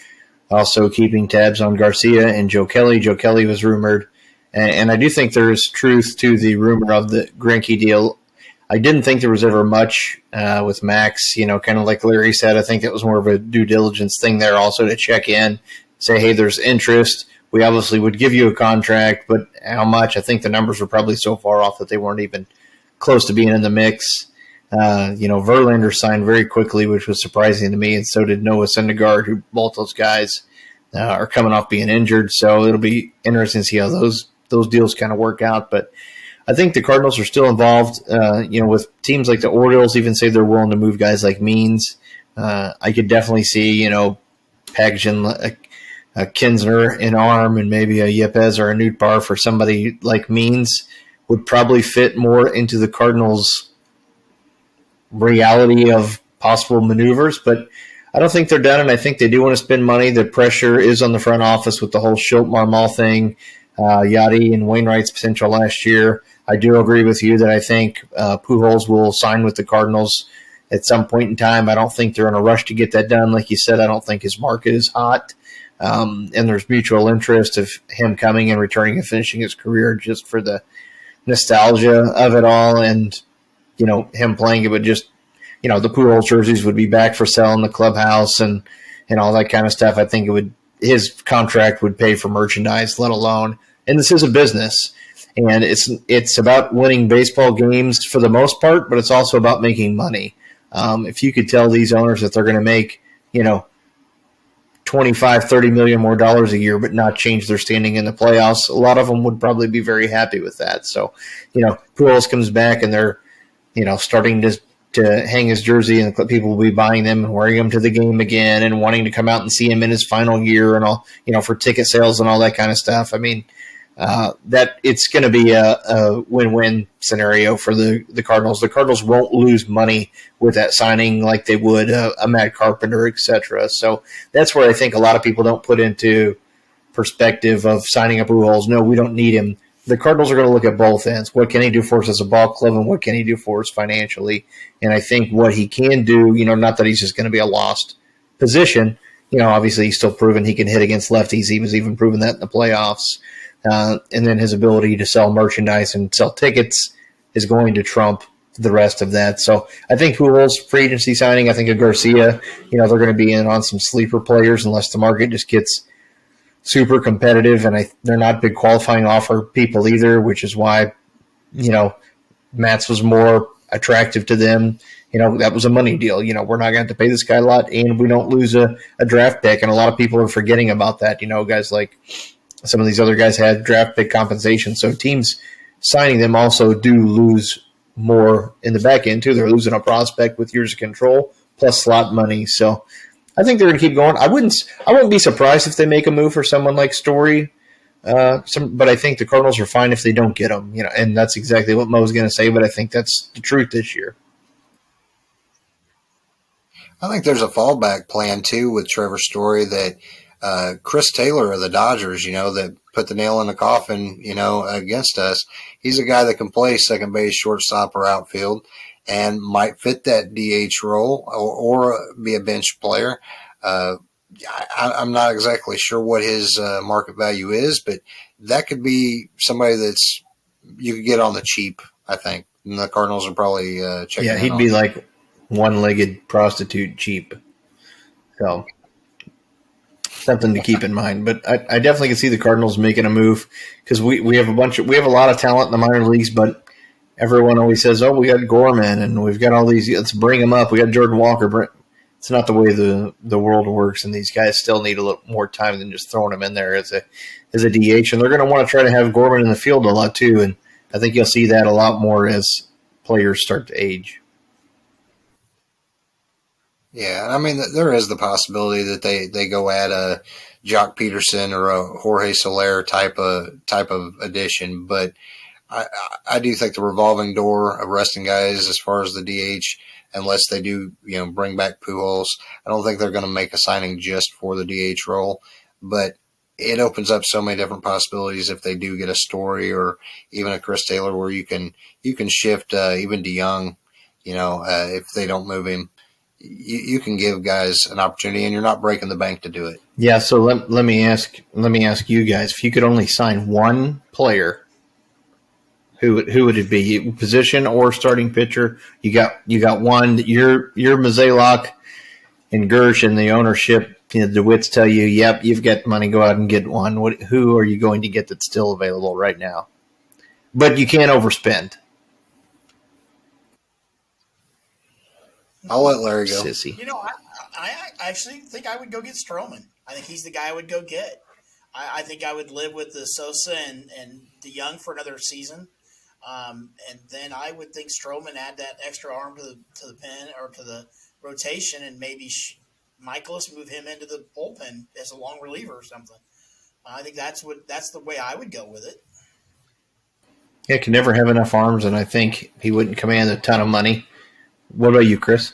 also keeping tabs on Garcia and Joe Kelly. Joe Kelly was rumored, and I do think there is truth to the rumor of the Greinke deal. I didn't think there was ever much with Max, kind of like Larry said. I think it was more of a due diligence thing there also to check in, say, hey, there's interest. We obviously would give you a contract, but how much? I think the numbers were probably so far off that they weren't even close to being in the mix. Verlander signed very quickly, which was surprising to me, and so did Noah Syndergaard, who both those guys are coming off being injured. So it'll be interesting to see how those deals kind of work out. But I think the Cardinals are still involved, with teams like the Orioles even say they're willing to move guys like Means. I could definitely see, packaging a Kinsner in arm and maybe a Yepes or a Nootbaar for somebody like Means would probably fit more into the Cardinals' reality of possible maneuvers. But I don't think they're done, and I think they do want to spend money. The pressure is on the front office with the whole Schultz-Marmol thing, Yachty and Wainwright's potential last year. I do agree with you that I think Pujols will sign with the Cardinals at some point in time. I don't think they're in a rush to get that done. Like you said, I don't think his market is hot. And there's mutual interest of him coming and returning and finishing his career just for the nostalgia of it all. And, him playing it would just, the Pujols jerseys would be back for sale in the clubhouse and all that kind of stuff. I think his contract would pay for merchandise, let alone, and this is a business. And it's about winning baseball games for the most part, but it's also about making money. If you could tell these owners that they're going to make, $25, $30 million more dollars a year, but not change their standing in the playoffs, a lot of them would probably be very happy with that. So, Pujols comes back and they're, starting to hang his jersey, and people will be buying them and wearing them to the game again and wanting to come out and see him in his final year and all, for ticket sales and all that kind of stuff. I mean, that it's going to be a win-win scenario for the Cardinals. The Cardinals won't lose money with that signing like they would a Matt Carpenter, etc. So that's where I think a lot of people don't put into perspective of signing up Pujols. No, we don't need him. The Cardinals are going to look at both ends. What can he do for us as a ball club, and what can he do for us financially? And I think what he can do, not that he's just going to be a lost position. Obviously he's still proven he can hit against lefties. He was even proven that in the playoffs. And then his ability to sell merchandise and sell tickets is going to trump the rest of that. So I think Pujols free agency signing, I think of Garcia, they're going to be in on some sleeper players unless the market just gets super competitive. And they're not big qualifying offer people either, which is why, Matz was more attractive to them. That was a money deal. We're not going to have to pay this guy a lot, and we don't lose a draft pick. And a lot of people are forgetting about that. Guys like some of these other guys had draft pick compensation. So teams signing them also do lose more in the back end too. They're losing a prospect with years of control plus slot money. So I think they're going to keep going. I wouldn't be surprised if they make a move for someone like Story. But I think the Cardinals are fine if they don't get him, and that's exactly what Mo's going to say. But I think that's the truth this year. I think there's a fallback plan too with Trevor Story that Chris Taylor of the Dodgers, that put the nail in the coffin, against us. He's a guy that can play second base, shortstop, or outfield, and might fit that DH role or be a bench player. I'm not exactly sure what his market value is, but that could be somebody that's you could get on the cheap, I think. And the Cardinals are probably checking. Yeah, he'd be like one-legged prostitute cheap. So something to keep in mind. But I definitely can see the Cardinals making a move because we have a lot of talent in the minor leagues, but everyone always says, "Oh, we got Gorman and we've got all these. Let's bring them up. We got Jordan Walker." It's not the way the world works, and these guys still need a little more time than just throwing them in there as a DH. And they're going to want to try to have Gorman in the field a lot too. And I think you'll see that a lot more as players start to age. Yeah, I mean, there is the possibility that they go at a Jock Peterson or a Jorge Soler type of addition, but I do think the revolving door of resting guys as far as the DH, unless they do bring back Pujols, I don't think they're going to make a signing just for the DH role, but it opens up so many different possibilities if they do get a Story or even a Chris Taylor where you can shift even DeYoung, if they don't move him. You can give guys an opportunity, and you're not breaking the bank to do it. Yeah. So let me ask you guys: if you could only sign one player, who would it be? Position or starting pitcher? You got one. You're Mozeliak and Gersh and the ownership. The DeWitts tell you, "Yep, you've got money. Go out and get one." Who are you going to get that's still available right now? But you can't overspend. I'll let Larry go. Sissy. I actually think I would go get Stroman. I think he's the guy I would go get. I think I would live with the Sosa and DeYoung for another season. And then I would think Stroman add that extra arm to the pen or to the rotation, and maybe Michaelis move him into the bullpen as a long reliever or something. I think that's the way I would go with it. Yeah, can never have enough arms, and I think he wouldn't command a ton of money. What about you, Chris?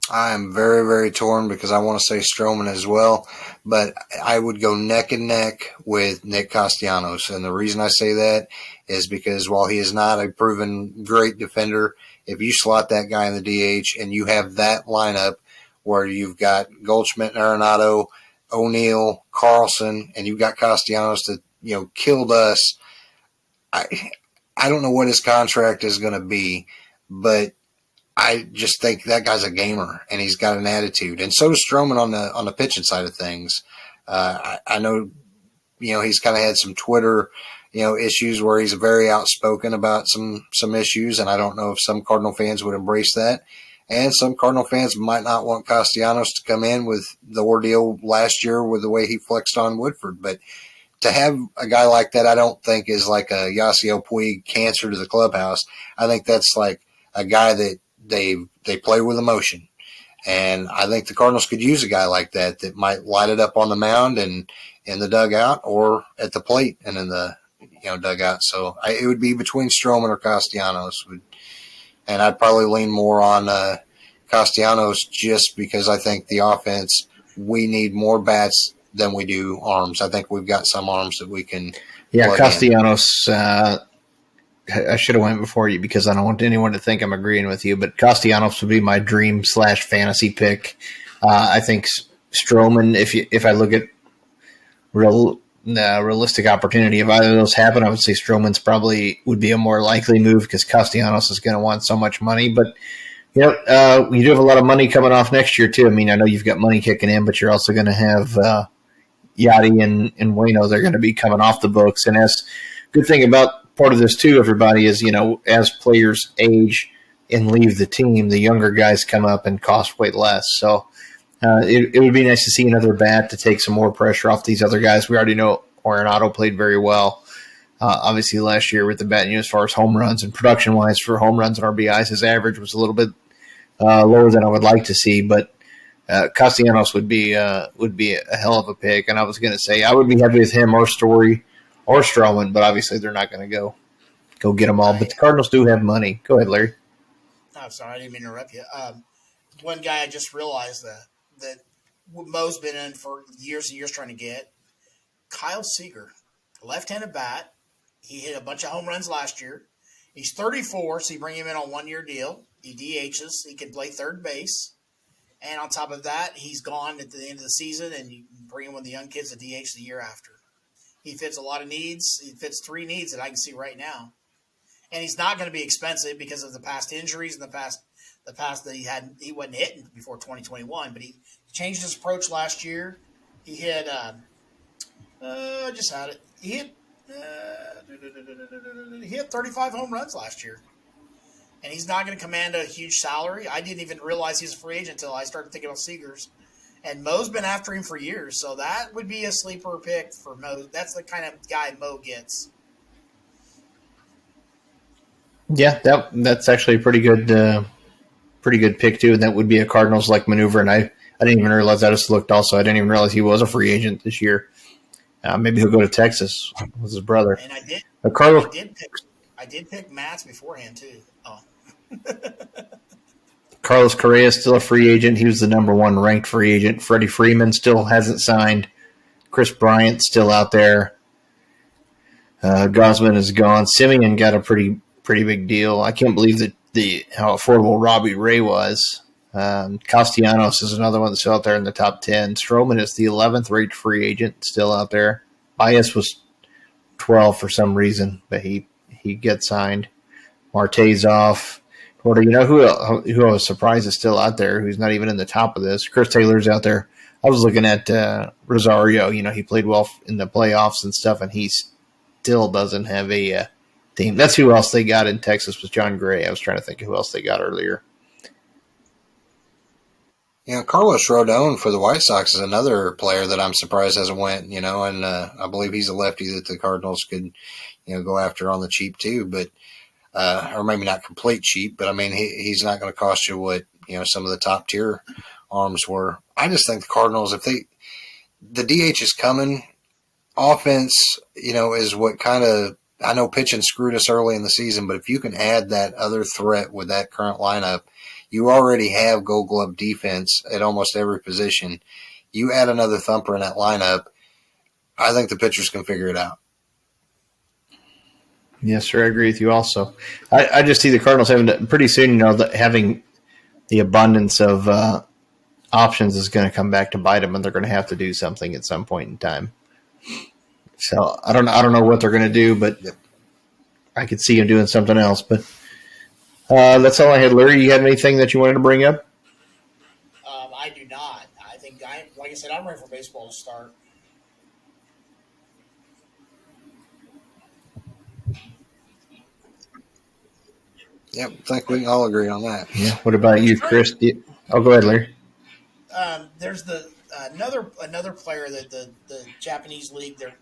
I am very, very torn because I want to say Stroman as well, but I would go neck and neck with Nick Castellanos. And the reason I say that is because while he is not a proven great defender, if you slot that guy in the DH and you have that lineup where you've got Goldschmidt and Arenado, O'Neill, Carlson, and you've got Castellanos that, killed us, I don't know what his contract is going to be, but I just think that guy's a gamer and he's got an attitude, and so does Stroman on the pitching side of things. I know, he's kind of had some Twitter, issues where he's very outspoken about some issues, and I don't know if some Cardinal fans would embrace that, and some Cardinal fans might not want Castellanos to come in with the ordeal last year with the way he flexed on Woodford, but to have a guy like that, I don't think is like a Yasiel Puig cancer to the clubhouse. I think that's like a guy that they play with emotion. And I think the Cardinals could use a guy like that might light it up on the mound and in the dugout or at the plate and in the dugout. So it would be between Stroman or Castellanos. And I'd probably lean more on Castellanos just because I think the offense, we need more bats than we do arms. I think we've got some arms that we can. Yeah, Castellanos. I should have went before you because I don't want anyone to think I'm agreeing with you. But Castellanos would be my dream / fantasy pick. I think Stroman. If I look at realistic opportunity, if either of those happen, I would say Stroman's probably would be a more likely move because Castellanos is going to want so much money. But you do have a lot of money coming off next year too. I mean, I know you've got money kicking in, but you're also going to have. Yachty and Waino, they're going to be coming off the books. And good thing about part of this too, everybody, is, as players age and leave the team, the younger guys come up and cost way less. So it would be nice to see another bat to take some more pressure off these other guys. We already know Arenado played very well. Obviously last year with the bat, as far as home runs and production-wise for home runs and RBIs, his average was a little bit lower than I would like to see, but Castellanos would be a hell of a pick, and I was going to say I would be happy with him or Story or Stroman, but obviously they're not going to go get them all. But the Cardinals do have money. Go ahead, Larry. I'm sorry, I didn't mean to interrupt you. One guy I just realized that Mo's been in for years and years trying to get Kyle Seager, left-handed bat. He hit a bunch of home runs last year. He's 34, so you bring him in on a 1-year deal. He DHs. He can play third base. And on top of that, he's gone at the end of the season, and you bring in one of the young kids to DH the year after. He fits a lot of needs. He fits 3 needs that I can see right now. And he's not going to be expensive because of the past injuries and the past that he wasn't hitting before 2021. But he changed his approach last year. He hit he hit 35 home runs last year. And he's not going to command a huge salary. I didn't even realize he's a free agent until I started thinking about Seegers. And Mo's been after him for years, so that would be a sleeper pick for Mo. That's the kind of guy Mo gets. Yeah, that's actually a pretty good pick too, and that would be a Cardinals-like maneuver. And I didn't even realize that. I just looked also. I didn't even realize he was a free agent this year. Maybe he'll go to Texas with his brother. And I did pick Matz beforehand too. Oh. Carlos Correa is still a free agent. He was the number 1 ranked free agent. Freddie Freeman still hasn't signed. Chris Bryant still out there. Gosman is gone. Simeon got a pretty big deal. I can't believe how affordable Robbie Ray was. Castellanos is another one that's still out there in the top 10. Stroman is the 11th ranked free agent, still out there. Baez was 12 for some reason, but he gets signed. Marte's off. Or you know who I was surprised is still out there, who's not even in the top of this. Chris Taylor's out there. I was looking at Rosario. You know, he played well in the playoffs and stuff, and he still doesn't have a team. That's who else they got in Texas was John Gray. I was trying to think of who else they got earlier. Carlos Rodon for the White Sox is another player that I'm surprised hasn't went, and I believe he's a lefty that the Cardinals could, go after on the cheap too, but or maybe not complete cheap, but I mean, he's not going to cost you what, some of the top tier arms were. I just think the Cardinals, the DH is coming, offense, is what kind of, I know pitching screwed us early in the season, but if you can add that other threat with that current lineup, you already have Gold Glove defense at almost every position. You add another thumper in that lineup, I think the pitchers can figure it out. Yes, sir. I agree with you also. I just see the Cardinals having pretty soon, having the abundance of options is going to come back to bite them, and they're going to have to do something at some point in time. So I don't know what they're going to do, but I could see them doing something else. But that's all I had. Larry, you had anything that you wanted to bring up? I do not. Like I said, I'm ready for baseball to start. Yep, I think we can all agree on that. Yeah. What about you, Chris? Oh, go ahead, Larry. There's another player that the Japanese league that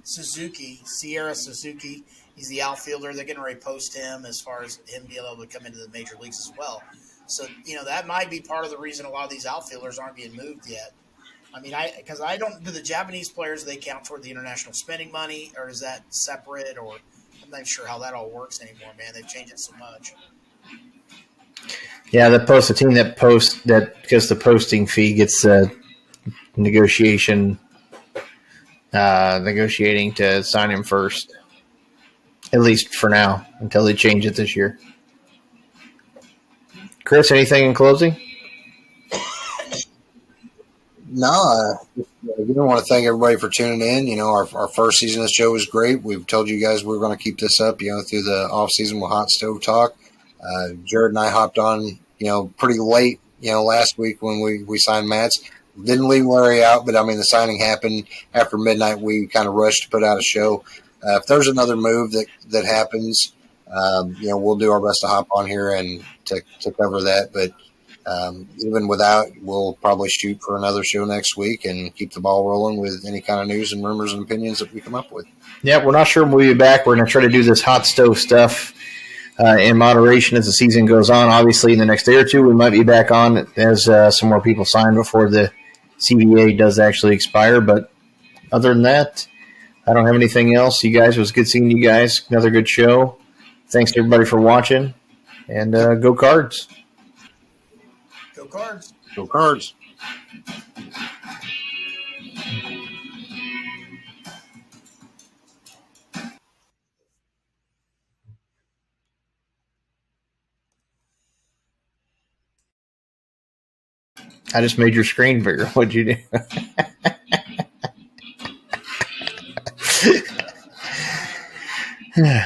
Sierra Suzuki. He's the outfielder. They're getting ready to post him as far as him being able to come into the major leagues as well. So that might be part of the reason a lot of these outfielders aren't being moved yet. I mean, because I don't do the Japanese players. They count toward the international spending money, or is that separate? Or I'm not sure how that all works anymore. Man, they've changed it so much. Yeah, the team that because the posting fee gets negotiating to sign him first, at least for now, until they change it this year. Chris, anything in closing? No, I want to thank everybody for tuning in. Our first season of the show was great. We've told you guys we're going to keep this up, through the off season with Hot Stove Talk. Jarrad and I hopped on, pretty late, last week when we signed Matz. Didn't leave Larry out, but I mean, the signing happened after midnight. We kind of rushed to put out a show. If there's another move that happens, we'll do our best to hop on here and to cover that. But even without, we'll probably shoot for another show next week and keep the ball rolling with any kind of news and rumors and opinions that we come up with. Yeah, we're not sure when we'll be back. We're going to try to do this hot stove stuff in moderation as the season goes on. Obviously, in the next day or two, we might be back on as some more people sign before the CBA does actually expire. But other than that, I don't have anything else. You guys, it was good seeing you guys. Another good show. Thanks to everybody for watching. And go Cards. Go Cards. Go Cards. I just made your screen bigger. What'd you do?